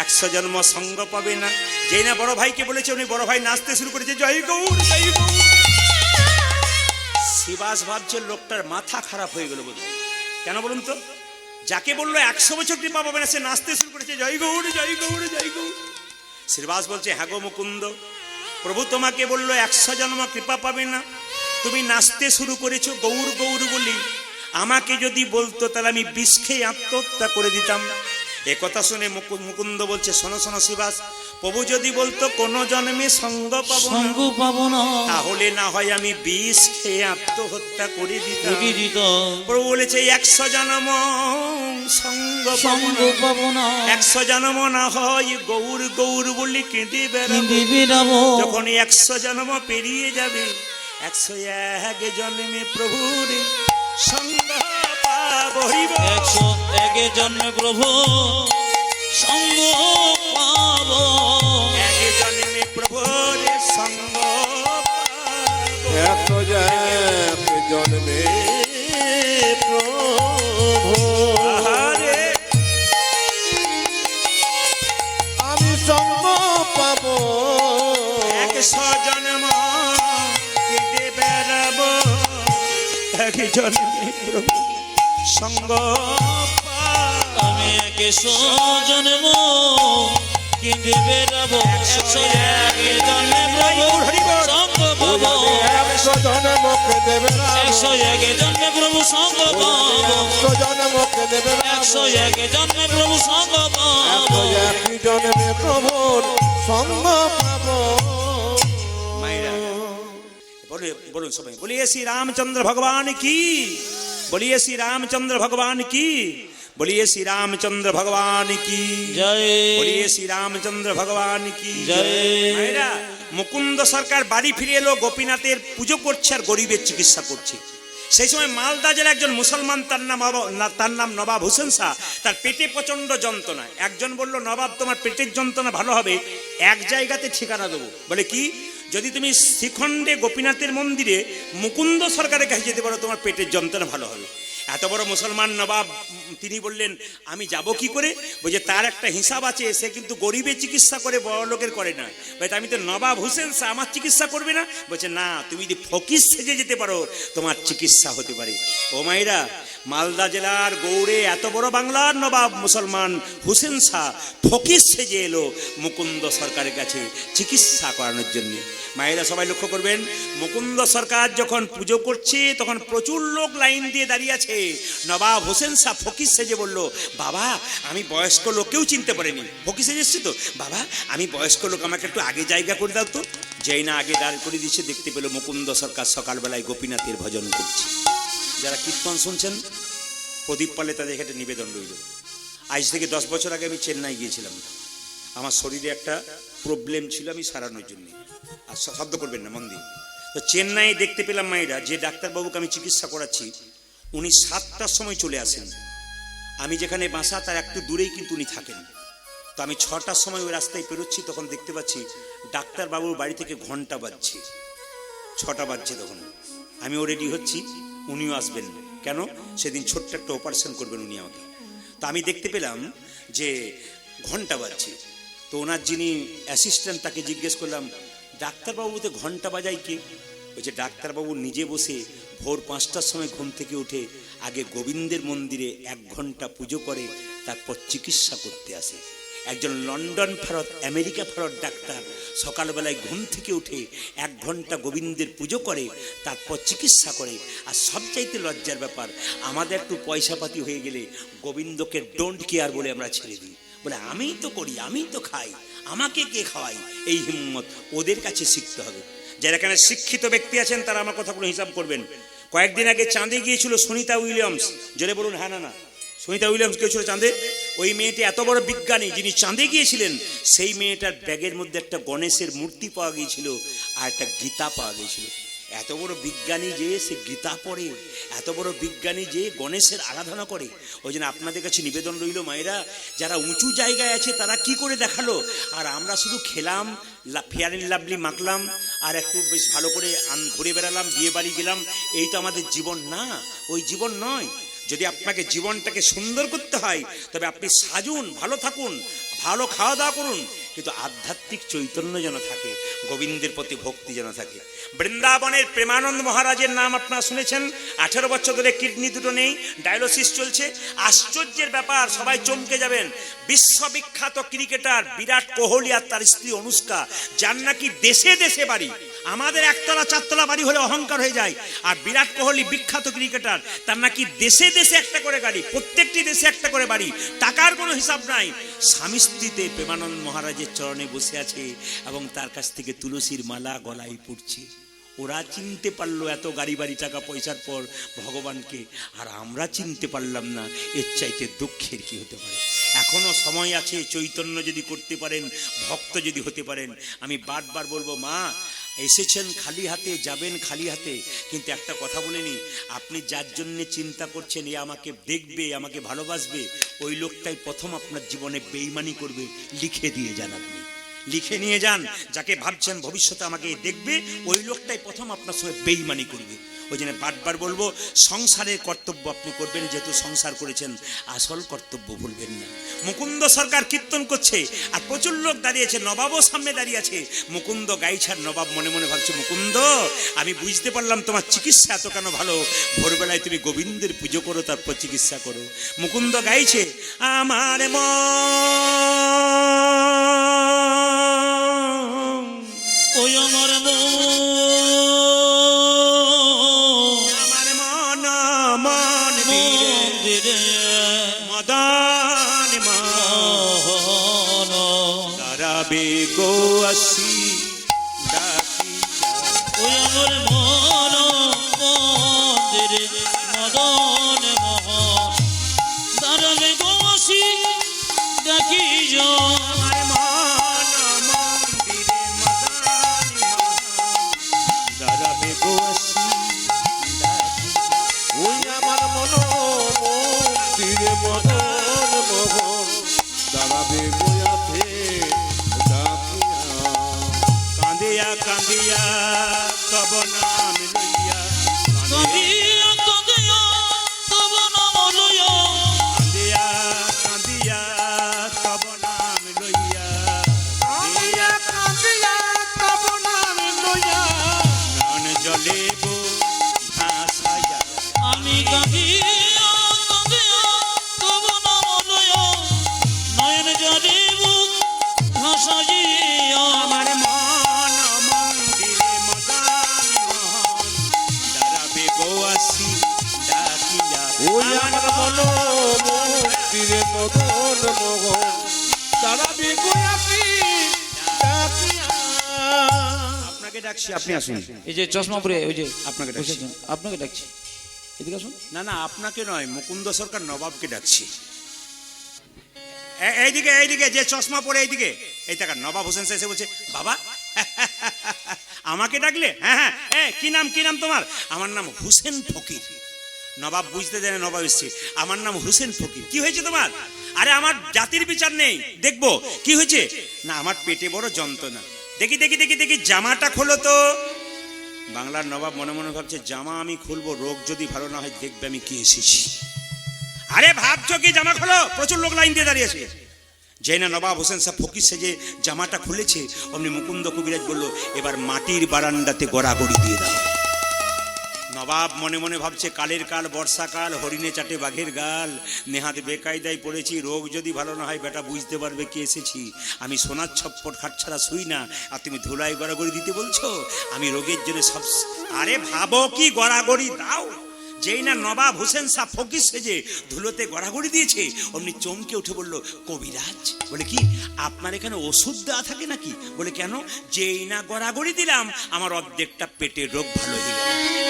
100 জন্ম সঙ্গ পাবে না। যেই না বড় ভাইকে বলেছে উনি বড় ভাই নাচতে শুরু করেছে, জয় গৌর জয় গৌর। শ্রীবাস ভাবছে লোকটার মাথা খারাপ হয়ে গেল বোধ। কেন বলুন তো? যাকে বললো 100 বছর কৃপা পাবে না সে নাচতে শুরু করেছে জয় গৌর জয় গৌর জয় গৌর। শ্রীবাস বলছে হ্যাঁ গো মুকুন্দ, প্রভু তোমাকে বললো 100 জন্ম কৃপা পাবে না, তুমি নাচতে শুরু করেছো গৌর গৌর বলি। আমাকে যদি বলতো তাহলে আমি বিষ খেয়ে আত্মহত্যা করে দিতাম। এ কথা শুনে মুকুন্দ বলছে শোনো শোনো শ্রীবাস, প্রভু যদি বলতো কোন জন্মে সঙ্গ পাবো না তাহলে না হয় আমি বিষ খেয়ে আত্মহত্যা করে দিতাম। প্রভু বলেছে 100 জন্ম সঙ্গ পাবো না, 100 জন্ম না হয় গৌর গৌর বলি কেঁদে বেড়াবো। যখন 100 জন্ম পেরিয়ে যাবে 101 জন্মে প্রভুর সঙ্গ পাবো। 101 জন্মে প্রভু সঙ্গ পাবো, 1 জন্মে প্রভুর সঙ্গ পাবো। 100 জন্মে প্রভু আহারে আমি সঙ্গ পাবো 100 জন্ম কেঁদে বেড়াবো, এক জন্মে প্রভু সঙ্গ পাবো। আমি 100 জন্ম কেঁদে বেড়াবো, 101 জন্মে প্রভু সঙ্গ পাবো, 100 জন্মকে দেবে 101 জন্মে প্রভু সঙ্গ পাবো, 100 জন্মকে দেবে 101 জন্মে প্রভু সঙ্গ পাবো। 101 জন্মে প্রভুর সঙ্গ পাবো। মায়েরা বলুন সবাই, বলিয়ে শ্রী রামচন্দ্র ভগবান কি, বলিয়ে শ্রী রামচন্দ্র ভগবান কি, বলিয়ে শ্রী রামচন্দ্র ভগবান কি, জয় বলিয়ে শ্রী রামচন্দ্র ভগবান কি জয়। মায়েরা, মুকুন্দ সরকার বাড়ি ফিরে এলো, গোপীনাথের পুজো করছে আর গরিবের চিকিৎসা করছে। সেই সময় মালদা জেলার একজন মুসলমান, তার নাম নবাব হোসেন শাহ, তার পেটে প্রচন্ড যন্ত্রণা। একজন বলল, নবাব তোমার পেটের যন্ত্রণা ভালো হবে, এক জায়গাতে ঠিকানা দেবো। বলে কি? যদি তুমি শ্রীখণ্ডে গোপীনাথের মন্দিরে মুকুন্দ সরকারের কাছে যেতে পারো, তোমার পেটের যন্ত্রণা ভালো হবে। এত বড় মুসলমান নবাব, তিনি বললেন আমি যাব কি করে? বলছে তার একটা হিসাব আছে, সে কিন্তু গরিবের চিকিৎসা করে, বড় লোকের করে না। বলছে আমি তো নবাব হোসেন শাহ, আমার চিকিৎসা করবে না? বলছে না, তুমি যদি ফকির সেজে যেতে পারো তোমার চিকিৎসা হতে পারে। ও মায়েরা, মালদা জেলার গৌড়ে এত বড় বাংলার নবাব মুসলমান হোসেন শাহ ফকির সেজে এলো মুকুন্দ সরকারের কাছে চিকিৎসা করানোর জন্য। মায়েরা সবাই লক্ষ্য করবেন, মুকুন্দ সরকার যখন পুজো করছে তখন প্রচুর লোক লাইন দিয়ে দাঁড়িয়ে আছে। নবাব হোসেন শাহ ফকির সেজে বলল, বাবা আমি বয়স্ক লোক, কেউ চিনতে পারেনি, ফকির সেজে এসছি তো, বাবা আমি বয়স্ক লোক, আমাকে একটু আগে জায়গা করে দাও তো। যেই না আগে দাঁড় করে দিচ্ছে, দেখতে পেল মুকুন্দ সরকার সকালবেলায় গোপীনাথের ভজন করছে। যারা কীর্তন শুনছেন, প্রদীপ পালে তাদের একটা নিবেদন রইল। আজ থেকে 10 বছর আগে আমি চেন্নাই গিয়েছিলাম, আমার শরীরে একটা প্রবলেম ছিল, আমি সারানোর জন্য। আর শব্দ করবেন না, মন দিয়ে। তো চেন্নাই দেখতে পেলাম মায়েরা, যে ডাক্তারবাবুকে আমি চিকিৎসা করাচ্ছি উনি 7টার সময় চলে আসেন। আমি যেখানে বাসা তার একটু দূরেই কিন্তু উনি থাকেন। তো আমি 6টার সময় ওই রাস্তায় পেরোচ্ছি, তখন দেখতে পাচ্ছি ডাক্তারবাবুর বাড়ি থেকে ঘন্টা বাজছে, 6টা বাজছে। তখন আমিও রেডি হচ্ছি, উনিও আসবেন। কেন? সেদিন ছোট্ট একটা অপারেশন করবেন উনি আমাকে। তো আমি দেখতে পেলাম যে ঘন্টা বাজছে। তো ওনার যিনি অ্যাসিস্ট্যান্ট, তাকে জিজ্ঞেস করলাম, ডাক্তারবাবুতে ঘন্টা বাজায় কে? বলছে ডাক্তারবাবু নিজে বসে ভোর 5টার সময় ঘুম থেকে উঠে আগে গোবিন্দের মন্দিরে 1 ঘন্টা পুজো করে, তারপর চিকিৎসা করতে আসে। একজন লন্ডন ফেরত, আমেরিকা ফেরত ডাক্তার সকালবেলায় ঘুম থেকে উঠে 1 ঘন্টা গোবিন্দের পুজো করে, তারপর চিকিৎসা করে। আর সবচাইতে লজ্জার ব্যাপার, আমাদের একটু পয়সাপাতি হয়ে গেলে গোবিন্দকে ডোন্ট কেয়ার বলে আমরা ছেড়ে দিই। বলে আমি তো করি, আমি তো খাই, আমাকে কে খাওয়াই? এই হিম্মত ওদের কাছে শিখতে হবে। যারা এখানে শিক্ষিত ব্যক্তি আছেন তারা আমার কথাগুলো হিসাব করবেন। কয়েকদিন আগে চাঁদে গিয়েছিল সুনিতা উইলিয়ামস, জোরে বলুন হ্যাঁ না না। সুনিতা উইলিয়ামস গিয়েছিল চাঁদে। ওই মেয়েটি এত বড় বিজ্ঞানী, যিনি চাঁদে গিয়েছিলেন, সেই মেয়েটার ব্যাগের মধ্যে একটা গণেশের মূর্তি পাওয়া গিয়েছিল আর একটা গীতা পাওয়া গিয়েছিল। এত বড় বিজ্ঞানী যে সে গীতা পড়ে, এত বড় বিজ্ঞানী যে গণেশের আরাধনা করে। ওই জন্য আপনাদের কাছে নিবেদন রইল মায়েরা, যারা উঁচু জায়গায় আছে তারা কি করে দেখালো, আর আমরা শুধু খেলাম, ফেয়ার অ্যান্ড লাভলি মাখলাম, আর একটু বেশ ভালো করে ঘুরে বেড়ালাম, বিয়ে বাড়ি গেলাম, এই তো আমাদের জীবন না, ওই জীবন নয়। যদি আপনাকে জীবনটাকে সুন্দর করতে হয় তবে আপনি সাজুন, ভালো থাকুন, ভালো খাওয়া দাওয়া করুন, কিন্তু আধ্যাত্মিক চৈতন্য যেন থাকে, গোবিন্দের প্রতি ভক্তি যেন থাকে। বৃন্দাবনের প্রেমানন্দ মহারাজের নাম আপনারা শুনেছেন। 18 বছর ধরে কিডনি দুটো নেই, ডায়ালিসিস চলছে। আশ্চর্যের ব্যাপার, সবাই চমকে যাবেন, বিশ্ববিখ্যাত ক্রিকেটার বিরাট কোহলি আর তার স্ত্রী অনুষ্কা, যার নাকি দেশে দেশে বাড়ি, আমাদের 1তলা 4তলা বাড়ি হলে অহংকার হয়ে যায়, আর বিরাট কোহলি বিখ্যাত ক্রিকেটার, তার নাকি দেশে দেশে একটা করে গাড়ি, প্রত্যেকটি দেশে একটা করে বাড়ি, টাকার কোনো হিসাব নাই। স্বামী স্ত্রীতে প্রেমানন্দ মহারাজের চরণে বসে আছে এবং তার কাছ থেকে তুলসীর মালা গলায় পড়ছে। ওরা চিনতে পারলো এত গাড়ি বাড়ি টাকা পয়সার পর ভগবানকে, আর আমরা চিনতে পারলাম না। এর চাইতে দুঃখের কি হতে পারে? এখনো সময় আছে, চৈতন্য যদি করতে পারেন, ভক্ত যদি হতে পারেন। আমি বারবার বলবো, মা এসেছেন খালি হাতে, যাবেন খালি হাতে, কিন্তু একটা কথা বলে নি, আপনি যার জন্য চিন্তা করছেন এ আমাকে দেখবে, আমাকে ভালোবাসবে, ওই লোকটাই প্রথম আপনার জীবনে বেঈমানি করবে, লিখে দিয়ে যান আপনি। লিখে নিয়ে যান। যাকে ভাবছেন ভবিষ্যতে আমাকে দেখবে, ওই লোকটাই প্রথম আপনার সঙ্গে বেইমানি করবে। ওই জন্য বারবার বলবো, সংসারের কর্তব্য আপনি করবেন, যেহেতু সংসার করেছেন, আসল কর্তব্য ভুলবেন না। মুকুন্দ সরকার কীর্তন করছে আর প্রচুর লোক দাঁড়িয়েছে, নবাবও সামনে দাঁড়িয়ে আছে। মুকুন্দ গাইছার, নবাব মনে মনে ভাবছে, মুকুন্দ আমি বুঝতে পারলাম তোমার চিকিৎসা এত কেন ভালো, ভোরবেলায় তুমি গোবিন্দের পুজো করো, তারপর চিকিৎসা করো। মুকুন্দ গাইছে, আমার ওই আমার মন মন্দিরে মদন দাঁড়াবে গো আসি ডাকি ওই আমার মন্দিরে মদন মোহন দাঁড়াবে গোসি ডাকি আমার মন মন্দিরে মদন দাঁড়াবে গো আসি ডাকি। ওই আমার মন মন্দিরে মদন মোহন দাঁড়াবে বয়াতে ডাকিয়া। কাঁদিয়া কাঁদিয়া তব নাম লইয়া, কাঁদিয়া কাঁদিয়া তব নাম লইয়া কাঁদিয়া কাঁদিয়া তব নাম লইয়া, কাঁদিয়া কাঁদিয়া তব নাম লইয়া। নয়ন জলে গো ভাসাইয়া, আমি কাঁদিয়া কাঁদিয়া তব নাম লইয়া নয়ন জলে বুক ভাসাইয়া। আমার মন মন্দিরে মদন মোহন দাঁড়াবে গো আসি ডাকিয়া। ওই আমার মন মন্দিরে মদন মোহন দাঁড়াবে বয়াতে ডাকিয়া। আপনাকে ডাকছি, আপনি আসুন। এই যে চশমা পরে ওই যে আপনাকে ডাকছি। বসেছেন, আপনাকে ডাকছি, এদিকে আসুন। না না, আপনাকে নয়, মুকুন্দ সরকার নবাবকে ডাকছি। এইদিকে এইদিকে, যে চশমা পরে এইদিকে, এই টাকা নবাব হোসেন এসে বলছে, বাবা আমাকে ডাকলে? হ্যাঁ হ্যাঁ, কি নাম, কি নাম তোমার? আমার নাম হুসেন ফকির। নবাব বুঝতে দেয় না, নবাব এসছে, আমার নাম হুসেন ফকির। কি হয়েছে তোমার? আরে আমার জাতির বিচার নেই, দেখবো কি হয়েছে। না, আমার পেটে বড় যন্ত্রণা। দেখি দেখি দেখি দেখি, জামাটা খোলো তো। বাংলার নবাব মনে মনে ভাবছে, জামা আমি খুলবো, রোগ যদি ভালো না হয় দেখবে আমি কি এসেছি। আরে ভাবছো কি, জামা খোলো। প্রচুর লোক লাইন দিয়ে দাঁড়িয়েছে। যেই না নবাব হোসেন সাহেব ফকির সেজে জামাটা খুলেছে, অমনি মুকুন্দ কবিরাজ বলল, এবার মাটির বারান্দাতে গড়াগড়ি দিয়ে দাও। নবাব মনে মনে ভাবছে, কালের কাল বর্ষাকাল, হরিণে চাটে বাঘের গাল, নেহাত বেকায়দায় পড়েছি, রোগ যদি ভালো না হয় বেটা বুঝতে পারবে কে এসেছি। আমি সোনার ছপ্পট খাট ছাড়া শুই না, আর তুমি ধুলায় গড়াগড়ি দিতে বলছো? আমি রোগের জন্য সব। আরে ভাবো কি, গড়াগড়ি দাও। যেই না নবাব হোসেন সাহ ফকির সেজে ধুলোতে গড়াগড়ি দিয়েছে, অমনি চমকে উঠে বলল, কবিরাজ। বলে কি, আপনার এখানে ওষুধ দেওয়া থাকে নাকি? বলে কেন? যেই না গড়াগড়ি দিলাম, আমার অর্ধেকটা পেটের রোগ ভালো হয়ে গেল।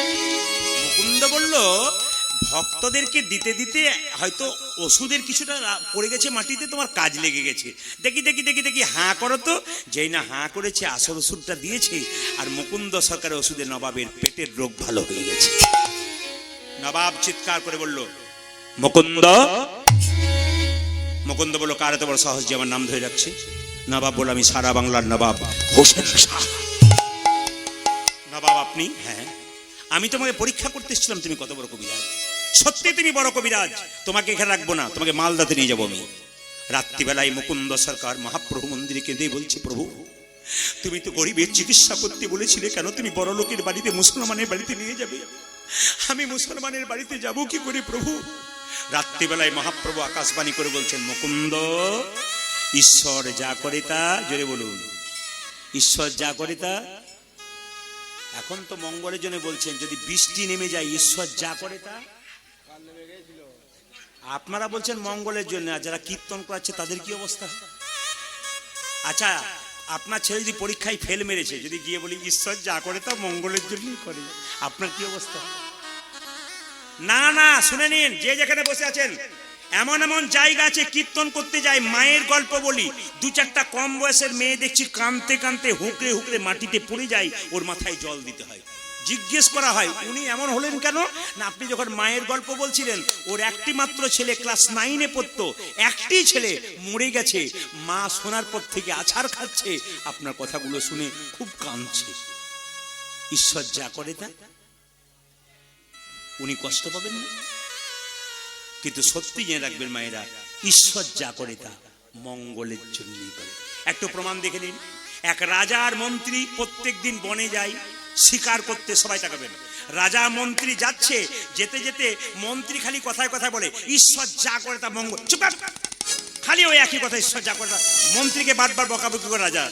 মুকুন্দ বলল, ভক্তদেরকে দিতে দিতে হয়তো ওষুধের কিছুটা পড়ে গেছে মাটিতে, তোমার কাজ লেগে গেছে। দেখি দেখি দেখি দেখি, হাঁ করো তো। যেই না হাঁ করেছে, আসল ওষুধটা দিয়েছে, আর মুকুন্দ সরকারের ওষুধে নবাবের পেটের রোগ ভালো হয়ে গেছে। নবাব চিৎকার করে বলল, মুকুন্দ। মুকুন্দ বলল, কার এত বড় সাহস যে আমার নাম ধরে রাখছে? নবাব বলল, আমি সারা বাংলার নবাব হোসেন শাহ। নবাব আপনি? হ্যাঁ, আমি তোমাকে পরীক্ষা করতে এসেছিলাম, তুমি কত বড় কবিরাজ। সত্যি তুমি বড় কবিরাজ, তোমাকে এখানে রাখবো না, তোমাকে মালদাতে নিয়ে যাবো আমি। রাত্রিবেলায় মুকুন্দ সরকার মহাপ্রভু মন্দিরে কেঁদে বলছে, প্রভু তুমি তো গরিবের চিকিৎসা করতে বলেছিলে, কেন তুমি বড় লোকের বাড়িতে, মুসলমানের বাড়িতে নিয়ে যাবে? আমি মুসলমানের বাড়িতে যাব কি করে প্রভু? রাত্রিবেলায় মহাপ্রভু আকাশবাণী করে বলছেন, মুকুন্দ, ঈশ্বর যা করে তা, জোরে বলুন, ঈশ্বর যা করে তা। এখন তো মঙ্গলের জন্য বলছেন, যদি বৃষ্টি নেমে যায়, ঈশ্বর যা করে তা। আপনারা বলছেন মঙ্গলের জন্য, আর যারা কীর্তন করাচ্ছে তাদের কি অবস্থা? আচ্ছা, আপনার ছেলে যদি পরীক্ষায় ফেল মেরেছে, যদি গিয়ে বলি ঈশ্বর যা করে তা মঙ্গলের জন্যই করে, আপনার কি অবস্থা? না না, শুনে নিন, যে যেখানে বসে আছেন, এমন এমন জায়গা আছে কীর্তন করতে যাই, মায়ের গল্প বলি, দু চারটা কম বয়সের মেয়ে দেখছি কাঁদতে কাঁদতে হুঁকড়ে হুঁকড়ে মাটিতে পড়ে যায়, ওর মাথায় জল দিতে হয়। জিজ্ঞেস করা হয় উনি এমন হলেন কেন না, আপনি যখন মায়ের গল্প বলছিলেন ওর একটি মাত্র ছেলে ক্লাস 9-এ পড়তো, একটি ছেলে মরে গেছে, মা শোনার পর থেকে আছাড় খাচ্ছে, আপনার কথাগুলো শুনে খুব কাঁদছে। ঈশ্বর যা করে তা উনি কষ্ট পাবেন না, কিন্তু সত্যি জেনে রাখবেন মায়েরা, ঈশ্বর যা করে তা মঙ্গলের জন্যই করে। একটু প্রমাণ দেখে নিন। এক রাজা আর মন্ত্রী প্রত্যেক দিন বনে যায় শিকার করতে, সবাই তাকাবেন। রাজা মন্ত্রী যাচ্ছে, যেতে যেতে মন্ত্রী খালি কথায় কথায় বলে ঈশ্বর যা করে তা মঙ্গল। চুপ কর! খালি ওই একই কথা, ঈশ্বর যা করে তা। মন্ত্রীকে বারবার বকাবকি করে রাজা।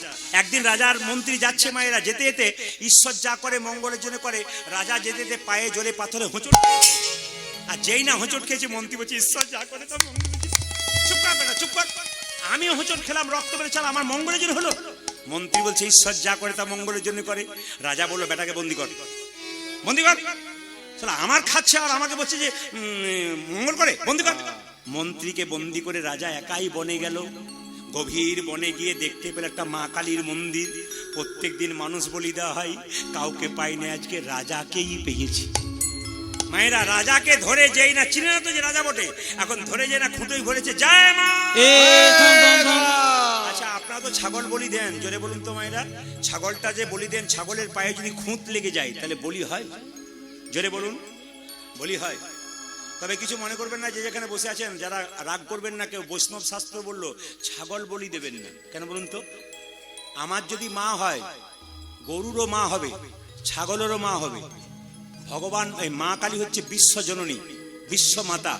একদিন রাজার মন্ত্রী যাচ্ছে মায়েরা, যেতে যেতে ঈশ্বর যা করে মঙ্গলের জন্য করে। রাজা যেতে যেতে পায়ে জলে পাথরে হোঁচট, আর যেই না হোঁচট খেয়েছে মন্ত্রী বলছে ঈশ্বর যা করে তা মঙ্গল। চুপ কর বেটা, চুপ কর! আমি হোঁচট খেলাম, রক্ত বেড়ে চাল, আমার মঙ্গলের জন্য হলো। মন্ত্রী বলছে ঈশ্বর যা করে তা মঙ্গলের জন্য করে। রাজা বললো বেটাকে বন্দি কর, বন্দি কর। আমার খাচ্ছে আর আমাকে বলছে যে মঙ্গল করে, বন্দি কর। মন্ত্রীকে বন্দি করে রাজা একাই বনে গেল। গভীর বনে গিয়ে দেখতে পেল একটা মা কালীর মন্দির। প্রত্যেক দিন মানুষ বলি দেওয়া হয়, কাউকে পাই না, আজকে রাজাকেই পেয়েছি। মায়েরা রাজাকে ধরে যেই না, চিনে না তো যে রাজা বটে, এখন ধরে যে না খুঁটোই ভরেছে, জয় মা। আচ্ছা, আপনারা তো ছাগল বলি দেন, জোরে বলুন তো মায়েরা, ছাগলটা যে বলি দেন, ছাগলের পায়ে যদি খুঁত লেগে যায় তাহলে বলি হয়? জোরে বলুন, বলি হয়? তবে কিছু মনে করবেন না, যে যেখানে বসে আছেন যারা রাগ করবেন না, কেউ বৈষ্ণব শাস্ত্র বললো ছাগল বলি দেবেন না, কেন বলুন তো? আমার যদি মা হয়, গরুরও মা হবে, ছাগলেরও মা হবে। ভগবান এই মা কালী হচ্ছে বিশ্ব জননী, বিশ্ব মাতা,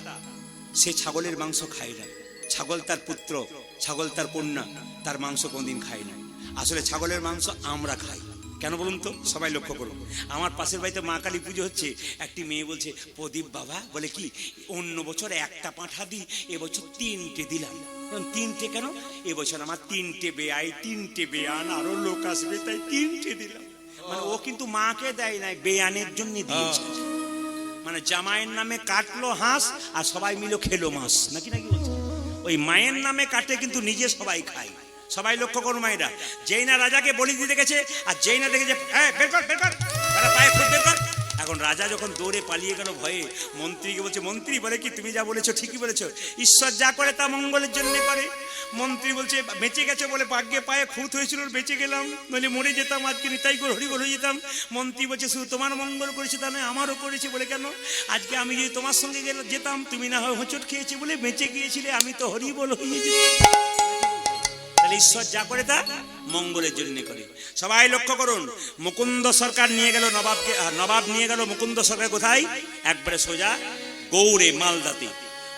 সে ছাগলের মাংস খায় না। ছাগল তার পুত্র, ছাগল তার কন্যা, তার মাংস কোনদিন খায় না। আসলে ছাগলের মাংস আমরা খাই, কেন বলুন তো? সবাই লক্ষ্য করুন। আমার পাশের বাড়িতে মা কালী পুজো হচ্ছে, একটি মেয়ে বলছে প্রদীপ বাবা, বলে কি অন্য বছর একটা পাঁঠা দিই, এবছর 3টে দিলাম। 3টে কেন? এবছর আমার 3টে বেয়াই, 3টে বেয়ান, আরো লোক আসবে, তাই 3টে দিলাম। মানে ও কিন্তু মাকে দেয় নাই, বেয়ানের জন্য দিয়েছে। মানে জামাইয়ের নামে কাটলো হাঁস আর সবাই মিলে খেলো মাছ, নাকি নাকি বলছে? ওই মায়ের নামে কাটে কিন্তু নিজে সবাই খায়। সবাই লক্ষ্য করুন মায়েরা, যেই না রাজাকে বলি দিতে গেছে আর যেই না দেখেছে বের কর বের কর, পায়ে খুব বের কর। এখন রাজা যখন দৌড়ে পালিয়ে গেল ভয়ে, মন্ত্রীকে বলছে, মন্ত্রী বলে কি তুমি যা বলেছো ঠিকই বলেছো, ঈশ্বর যা করে তা মঙ্গলের জন্য করে। মন্ত্রী বলছে বেঁচে গেছে বলে ভাগ্যে পায়ে খুঁত হয়েছিল, বেঁচে গেলাম, নইলে মরে যেতাম, আজকে নিতাই করে হরি বলে যেতাম। মন্ত্রী বলছে শুধু তোমার মঙ্গল করেছে তা নয়, আমারও করেছে। বলে কেন? আজকে আমি যদি তোমার সঙ্গে যেতাম, তুমি না হয় হোঁচট খেয়েছি বলে বেঁচে গিয়েছিলে, আমি তো হরি বল হয়ে যেতাম। তাহলে ঈশ্বর যা করে তা মঙ্গলের জন্য করে। সবাই লক্ষ্য করুন, মুকুন্দ সরকার নিয়ে গেল নবাবকে, নবাব নিয়ে গেল মুকুন্দ সরকার কোথায়? একবারে সোজা গৌড়ে, মালদাতে।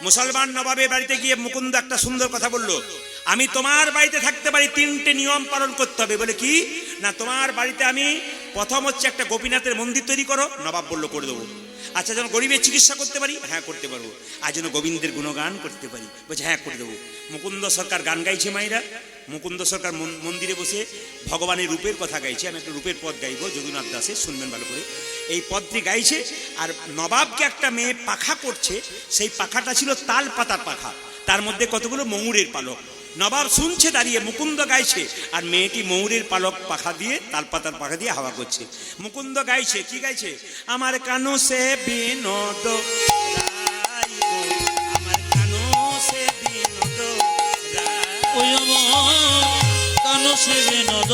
মুসলমান নবাবের বাড়িতে গিয়ে মুকুন্দ একটা সুন্দর কথা বললো, আমি তোমার বাড়িতে থাকতে পারি, 3টে নিয়ম পালন করতে হবে। বলে কি? না তোমার বাড়িতে আমি প্রথম হচ্ছে একটা গোপীনাথের মন্দির তৈরি করো। নবাব বললো করে দেবো। আচ্ছা, যেন গরিবের চিকিৎসা করতে পারি? হ্যাঁ করতে পারবো। আর যেন গোবিন্দের গুণগান করতে পারি? বলছে হ্যাঁ করে দেবো। মুকুন্দ সরকার গান গাইছে মায়েরা। মুকুন্দ সরকার মন্দিরে বসে ভগবানের রূপের কথা গাইছে। আমি একটা রূপের পদ গাইবো, যদুনাথ দাসের, শুনবেন ভালো করে। এই পদটি গাইছে, আর নবাবকে একটা মেয়ে পাখা করছে। সেই পাখাটা ছিল তাল পাতার পাখা, তার মধ্যে কতগুলো ময়ূরের পালক। নবাব শুনছে দাঁড়িয়ে, মুকুন্দ গাইছে, আর মেয়েটি ময়ূরের পালক পাখা দিয়ে, তাল পাতার পাখা দিয়ে হাওয়া করছে। মুকুন্দ গাইছে, কি গাইছে? আমার কানো সে বিনোদ রায় গো, আমার কানো সে বিনোদ রায়, ওই আমার কানো সে বিনোদ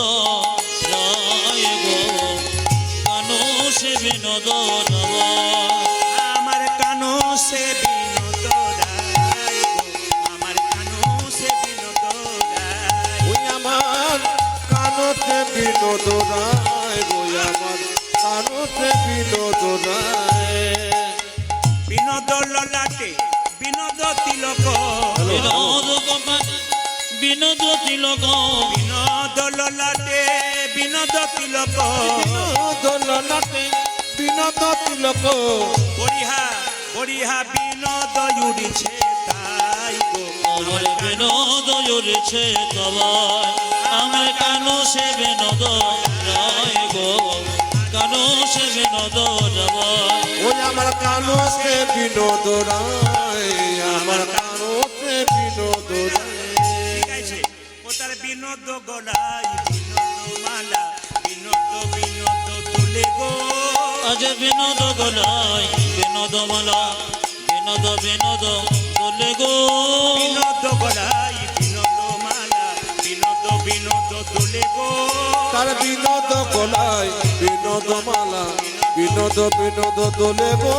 রায় গো, কানো সে বিনোদ রায়, আমার কানো সে বিনোদ রায় গো, আমার কানো সে বিনোদ রায়। ওই আমার কানতে বিনোদ রায় গো, আমার কানতে বিনোদ রায়। বিনোদ ললাটে বিনোদ তিলক, বিনোদ গোপাল বিনোদ তিলক, বিনোদ ললাটে বিনোদ তিলক, বিনোদ ললাটে বিনোদ তিলক, বরিহা বরিহা বিনোদ উড়িছে তাই গো, আমার বিনোদ উড়েছে তবাই, আমার কানো সে বিনোদ রায় গো, কানো সে বিনোদ রায়, ওই আমার কানতে বিনোদ রায়, আমার কানতে বিনোদ রায়। ঠিক আছে, ও তার বিনোদ গলাই বিনোদ মালা, বিনোদ বিনোদ তুলে গো, আজ বিনোদ গলাই বিনোদ মালা বিনোদ বিনোদ দোলে গো বিনোদ গলাই বিনোদ মালা বিনোদ বিনোদ দোলে গো তার বিনোদ গলায় বিনোদ মালা বিনোদ বিনোদ দোলে গো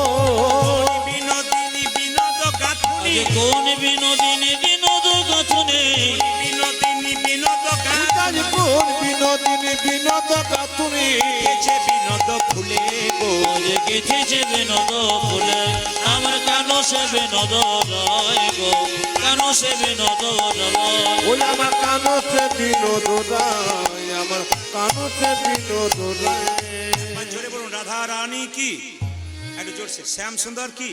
বিনোদিনী বিনোদ গাথুনি আজ কোন বিনোদিনী বিনোদ গাথুনি বিনোদিনী বিনোদ তার গাথুনি কোন বিনোদিনী বিনোদ গাথুনি গেছে বিনোদ ফুলে গো আজ গেথেছে বিনোদ ফুলে আমার কেন সে বিনোদ রয় গো কেন সে বিনোদ রয় ওই আমার কানো সে বিনোদ রায় আমার কানো সে বিনোদ রায় একবার জোরে বলুন রাধা রানী কি একটু জোরসে শ্যাম সুন্দর কি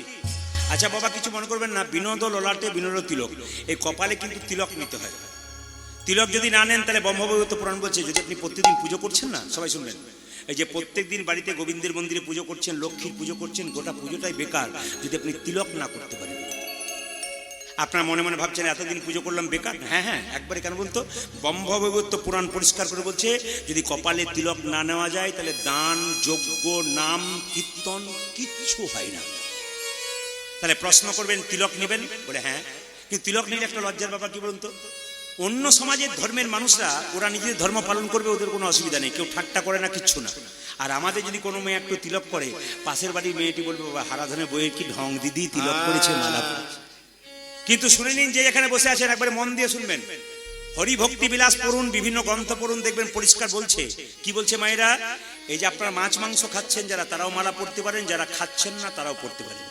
আচ্ছা বাবা কিছু মনে করবেন না বিনোদ ললাটে বিনোদ তিলক এই কপালে কিন্তু তিলক নিতে হয় তিলক যদি না নেন তাহলে ব্রহ্মবৈবর্ত পুরাণ বলছে যদি আপনি প্রত্যেকদিন পুজো করছেন না সবাই শুনবেন এই যে প্রত্যেকদিন বাড়িতে গোবিন্দের মন্দিরে পুজো করছেন লক্ষ্মীর পুজো করছেন গোটা পুজোটাই বেকার যদি আপনি তিলক না করতে পারেন আপনারা মনে মনে ভাবছেন এতদিন পুজো করলাম বেকার হ্যাঁ হ্যাঁ একবারে কেন বলতো ব্রহ্মবৈবর্ত পুরাণ পরিষ্কার করে বলছে যদি কপালে তিলক না নেওয়া যায় তাহলে দান যজ্ঞ নাম কীর্তন কিচ্ছু হয় না তাহলে প্রশ্ন করবেন তিলক নেবেন বলে হ্যাঁ কিন্তু তিলক নিলে একটা লজ্জার ব্যাপার কি বলুন তো অন্য সমাজের ধর্মের মানুষরা ওরা নিজেদের ধর্ম পালন করবে ওদের কোনো অসুবিধা নেই কেউ ঠাট্টা করে না কিচ্ছু না আর আমাদের যদি কোনো মেয়ে একটু তিলক করে পাশের বাড়ির মেয়েটি বলবে বাবা হারাধনের বইয়ের কি ঢং দিদি তিলক করেছে মালা পরেছে কিন্তু শুনে নিন যে এখানে বসে আছেন একবারে মন দিয়ে শুনবেন হরি ভক্তি বিলাস পড়ুন বিভিন্ন গ্রন্থ পড়ুন দেখবেন পরিষ্কার বলছে কি বলছে মায়েরা এই যে আপনারা মাছ মাংস খাচ্ছেন যারা তারাও মালা পড়তে পারেন যারা খাচ্ছেন না তারাও পড়তে পারেন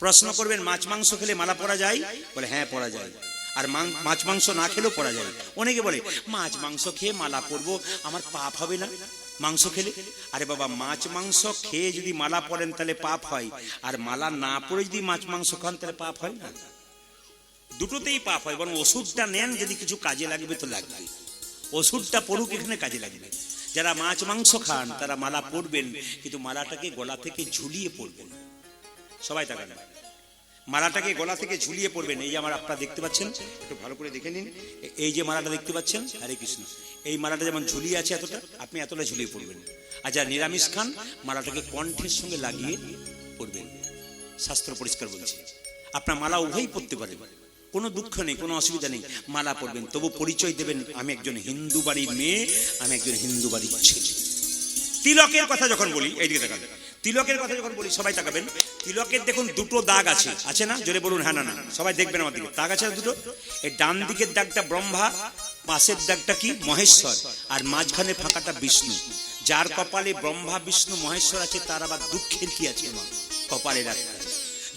প্রশ্ন করবেন মাছ মাংস খেলে মালা পরা যায় বলে হ্যাঁ পরা যায় আর মাছ মাংস না খেলেও পরা যায় অনেকে বলে মাছ মাংস খেয়ে মালা পরবো আমার পাপ হবে না মাংস খেলে আরে বাবা মাছ মাংস খেয়ে যদি মালা পরেন তাহলে পাপ হয় আর মালা না পরে যদি মাছ মাংস খান তাহলে পাপ হয় না দুটোতেই পাপ হয় বরং ওষুধটা নেন যদি কিছু কাজে লাগবে তো লাগবে ওষুধটা পড়ুক এখানে কাজে লাগবে যারা মাছ মাংস খান তারা মালা পরবেন কিন্তু মালাটাকে গলা থেকে ঝুলিয়ে পরবেন সবাই তাকান মালাটাকে গলা থেকে ঝুলিয়ে পড়বেন এই যে আমার আপনারা দেখতে পাচ্ছেন একটু ভালো করে দেখে নিন এই যে মালাটা দেখতে পাচ্ছেন হরে কৃষ্ণ এই মালাটা যেমন ঝুলিয়ে আছে এতটা আপনি এতটা ঝুলিয়ে পড়বেন আর যারা নিরামিষ খান মালাটাকে কণ্ঠের সঙ্গে লাগিয়ে পড়বেন শাস্ত্র পরিষ্কার বলছে আপনার মালা উভয়ই পড়তে পারেন কোনো দুঃখ নেই কোনো অসুবিধা নেই মালা পড়বেন তবু পরিচয় দেবেন আমি একজন হিন্দু বাড়ির মেয়ে আমি একজন হিন্দু বাড়ির ছেলে তিলকের কথা যখন বলি এইদিকে তাকাবেন তিলকের কথা যখন বলি সবাই তাকাবেন তিলকের দেখুন দুটো দাগ আছে না জোরে বলুন হ্যাঁ না না সবাই দেখবেন আমার দিকে দাগ আছে দুটো এই ডান দিকের দাগটা ব্রহ্মা পাশের দাগটা কি মহেশ্বর আর মাঝখানে ফাঁকাটা বিষ্ণু যার কপালে ব্রহ্মা বিষ্ণু মহেশ্বর আছে তার আবার দুঃখের কি আছে মা কপালে রাখতে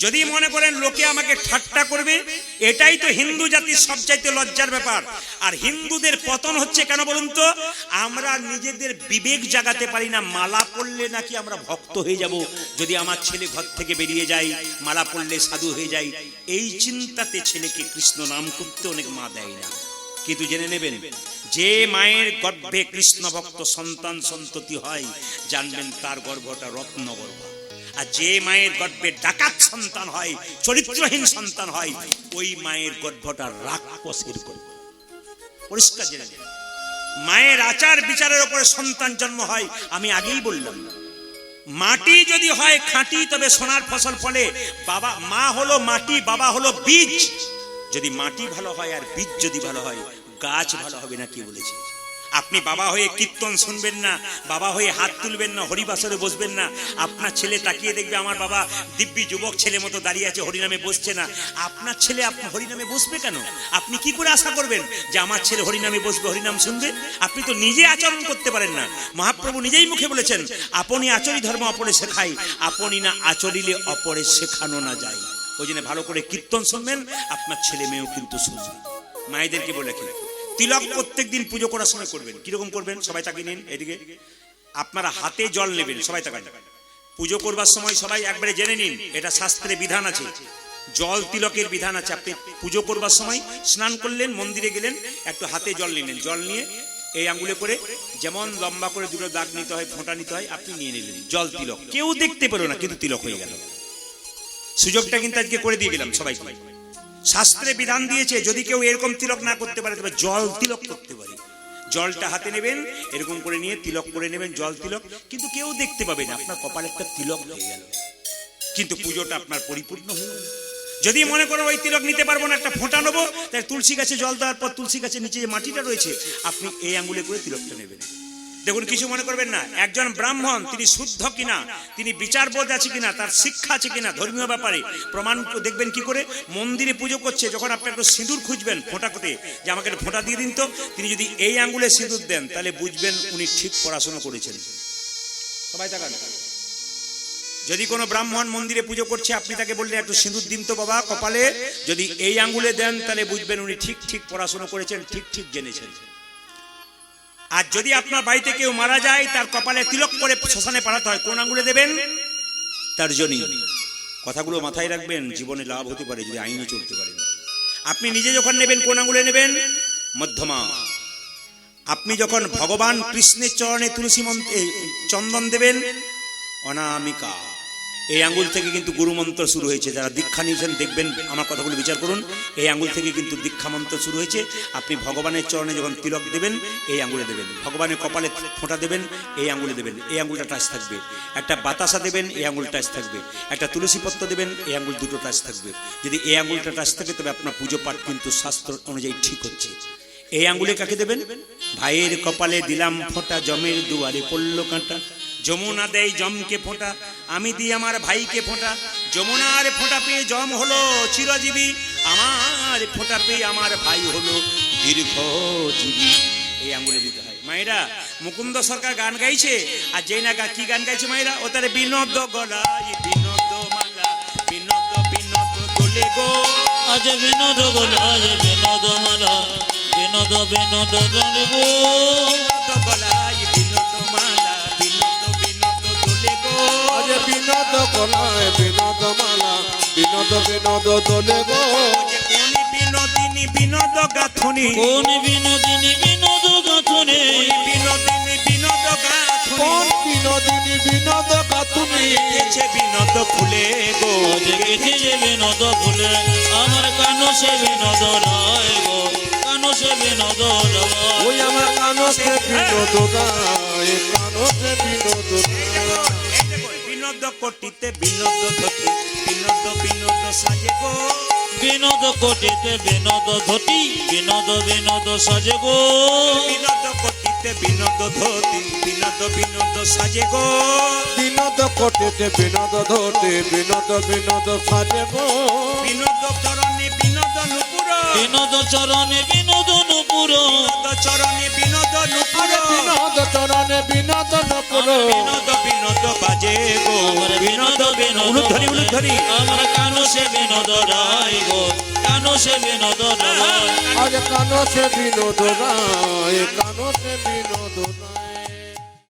যদি মনে করেন লোকে আমাকে ঠাট্টা করবে এটাই তো হিন্দু জাতির সবচাইতে লজ্জার ব্যাপার আর হিন্দুদের পতন হচ্ছে কেন বলুন তো আমরা নিজেদের বিবেক জাগাতে পারি না মালা পড়লে নাকি আমরা ভক্ত হয়ে যাব যদি আমার ছেলে ঘর থেকে বেরিয়ে যায় মালা পড়লে সাধু হয়ে যায় এই চিন্তাতে ছেলেকে কৃষ্ণ নাম করতে অনেক মা দেয় না কিন্তু জেনে নেবেন যে মায়ের গর্ভে কৃষ্ণ ভক্ত সন্তান সন্ততি হয় জানবেন তার গর্ভটা রত্ন গর্ভ আর যে মায়ের গর্ভে ডাকাত সন্তান হয় চরিত্রহীন সন্তান হয় ওই মায়ের গর্ভটা রাক্ষসের গর্ভ পরিষ্কার জেনে নেবেন মায়ের আচার বিচারের উপরে সন্তান জন্ম হয় আমি আগেই বললাম মাটি যদি হয় খাঁটি তবে সোনার ফসল ফলে বাবা মা হলো মাটি বাবা হলো বীজ যদি মাটি ভালো হয় আর বীজ যদি ভালো হয় গাছ ভালো হবে না কি বলেছে আপনি বাবা হয়ে কীর্তন শুনবেন না বাবা হয়ে হাত তুলবেন না হরিবাসরে বসবেন না আপনার ছেলে তাকিয়ে দেখবে আমার বাবা দিব্যি যুবক ছেলে মতো দাঁড়িয়ে আছে হরিনামে বসছে না আপনার ছেলে আপনি হরিনামে বসবে কেন আপনি কি করে আশা করবেন যে আমার ছেলে হরিনামে বসবে হরিনাম শুনবে আপনি তো নিজে আচরণ করতে পারেন না মহাপ্রভু নিজেই মুখে বলেছেন আপনি আচরি ধর্ম অপরে শেখাই আপনি না আচরিলে অপরে শেখানো না যায় ওই জন্য ভালো করে কীর্তন শুনবেন আপনার ছেলে মেয়েও কিন্তু শুনবে মায়েদেরকে বলে কি তিলক প্রত্যেকদিন পুজো করার সময় করবেন কিরকম করবেন সবাই তাকিয়ে নিন এদিকে আপনারা হাতে জল নেবেন সবাই তাকান পুজো করবার সময় সবাই একবারে জেনে নিন এটা শাস্ত্রে বিধান আছে জল তিলকের বিধান আছে আপনি পুজো করবার সময় স্নান করলেন মন্দিরে গেলেন একটু হাতে জল নিলেন জল নিয়ে এই আঙ্গুলে করে যেমন লম্বা করে দুটো দাগ নিতে হয় ফোঁটা নিতে হয় আপনি নিয়ে নিলেন জল তিলক কেউ দেখতে পেল না কিন্তু তিলক হয়ে গেল সুযোগটা কিন্তু আজকে করে দিয়ে গেলাম সবাই শাস্ত্রে বিধান দিয়েছে যদি কেউ এরকম তিলক না করতে পারে তবে জল তিলক করতে পারে জলটা হাতে নেবেন, এরকম করে নিয়ে তিলক করে নেবেন, জল তিলক, কিন্তু কেউ দেখতে পাবে না আপনার কপালে একটা তিলক হয়ে গেল, কিন্তু পুজোটা আপনার পরিপূর্ণ হয়ে গেল। যদি মনে করো ওই তিলক নিতে পারবো না, একটা ফোঁটা নেবো, তাই তুলসী গাছে জল দেওয়ার পর তুলসী গাছের নিচে যে মাটিটা রয়েছে আপনি এই আঙ্গুলে করে তিলকটা নেবেন। দেখুন, কিছু মনে করবেন না, একজন ব্রাহ্মণ তিনি শুদ্ধ কিনা, তিনি বিচারবোধ আছে কিনা, তার শিক্ষা আছে কিনা ধর্মীয় ব্যাপারে প্রমাণ দেখবেন কি করে? মন্দিরে পুজো করছে, যখন আপনি একটু সিঁদুর খুঁজবেন ফোঁটা করতে, যে আমাকে একটা ফোঁটা দিয়ে দিন তো, তিনি যদি এই আঙ্গুলে সিঁদুর দেন তাহলে বুঝবেন উনি ঠিক পড়াশোনা করেছেন। সবাই তাকান। যদি কোনো ব্রাহ্মণ মন্দিরে পুজো করছে, আপনি তাকে বললেন একটু সিঁদুর দিন তো বাবা কপালে, যদি এই আঙ্গুলে দেন তাহলে বুঝবেন উনি ঠিক ঠিক পড়াশোনা করেছেন, ঠিক ঠিক জেনেছেন। আর যদি আপনার বাড়িতে কেউ মারা যায়, তার কপালে তিলক করে শ্মশানে পাঠাতে হয়, কোন আঙ্গুলে দেবেন? তর্জনী। কথাগুলো মাথায় রাখবেন, জীবনে লাভ হতে পারে যদি আইনে চলতে পারেন। আপনি নিজে যখন নেবেন কোন আঙ্গুলে নেবেন? মধ্যমা। আপনি যখন ভগবান কৃষ্ণের চরণে তুলসী চন্দন দেবেন, অনামিকা। এই আঙ্গুল থেকে কিন্তু গুরু মন্ত্র শুরু হয়েছে। যারা দীক্ষা নিয়েছেন দেখবেন, আমার কথাগুলো বিচার করুন, এই আঙ্গুল থেকে কিন্তু দীক্ষা মন্ত্র শুরু হয়েছে। আপনি ভগবানের চরণে যখন তিলক দেবেন এই আঙ্গুলে দেবেন, ভগবানের কপালে ফোঁটা দেবেন এই আঙ্গুলে দেবেন, এই আঙ্গুলটা টাচ থাকবে। একটা বাতাসা দেবেন এই আঙ্গুল টাচ থাকবে, একটা তুলসী পত্র দেবেন এই আঙ্গুল দুটো টাচ থাকবে। যদি এই আঙ্গুলটা টাচ থাকে তবে আপনার পুজো পাঠ কিন্তু শাস্ত্র অনুযায়ী ঠিক হচ্ছে। এই আঙ্গুলে কাকে দেবেন? ভাইয়ের কপালে দিলাম ফোঁটা, জমের দুয়ারে পড়ল কাঁটা, যমুনা দেয় জমকে ফোঁটা, আমি দিই আমার ভাইকে ফোঁটা, যমুনার ফোঁটা পেয়ে জম হলো চিরজীবী, আমার ফোঁটা পেয়ে আমার ভাই হলো দীর্ঘজীবী। এই আঙ্গুলে দিতে হয়। মায়েরা, মুকুন্দ সরকার গান গাইছে, আর যেই না কি গান গাইছে মায়েরা, ও তার বিনোদ গলায় বিনোদ মালা, বিনোদ বিনোদ দোলে গো, আজ বিনোদ গলায় বিনোদ মালা, বিনোদ বিনোদ দোলে গো, বিনোদ গলায় বিনোদ মালা, বিনোদ বিনোদ দোলে গো, আজ বিনোদ গলায় বিনোদ মালা, বিনোদ বিনোদ দোলে গো। কোন বিনোদিনী বিনোদ গাথুনি, কোন বিনোদিনী বিনোদ গাথুনি, বিনোদিনী বিনোদ গাথুনি, কোন বিনোদিনী বিনোদ গাথুনি, গেছে বিনোদ ফুলে গো, জেগেছে যে বিনোদ ফুলে, আমার কানো সে বিনোদ রায় গো, কানো সে বিনোদ রায়। ওই আমার কানো সে বিনোদ রায়, কানো সে বিনোদ রায়। বিনোদ কোটিতে বিনোদ ধতি, বিনোদ বিনোদ সাজে গো, বিনোদ কোটিতে বিনোদ ধতি, বিনোদ বিনোদ সাজে গো, বিনোদ কোটিতে বিনোদ ধতি, বিনোদ বিনোদ সাজে গো, বিনোদ কোটিতে বিনোদ ধতে, বিনোদ বিনোদ সাজে গো। বিনোদ চরণে বিনোদ নুপুর, বিনোদ চরণে বিনোদ নুপুর, বিনোদ চরণে বিনোদ নুপুর, বিনোদ চরণে বিনোদ নুপুর, বিনোদ বিনোদ বাজে গো, বিনোদ বিনোদ উলুধ্বনি উলুধ্বনি, আমার কানো সে বিনোদ রায় গো, কানো সে বিনোদ রায়। আজ কানো সে বিনোদ রায়, কানো সে বিনোদ রায়।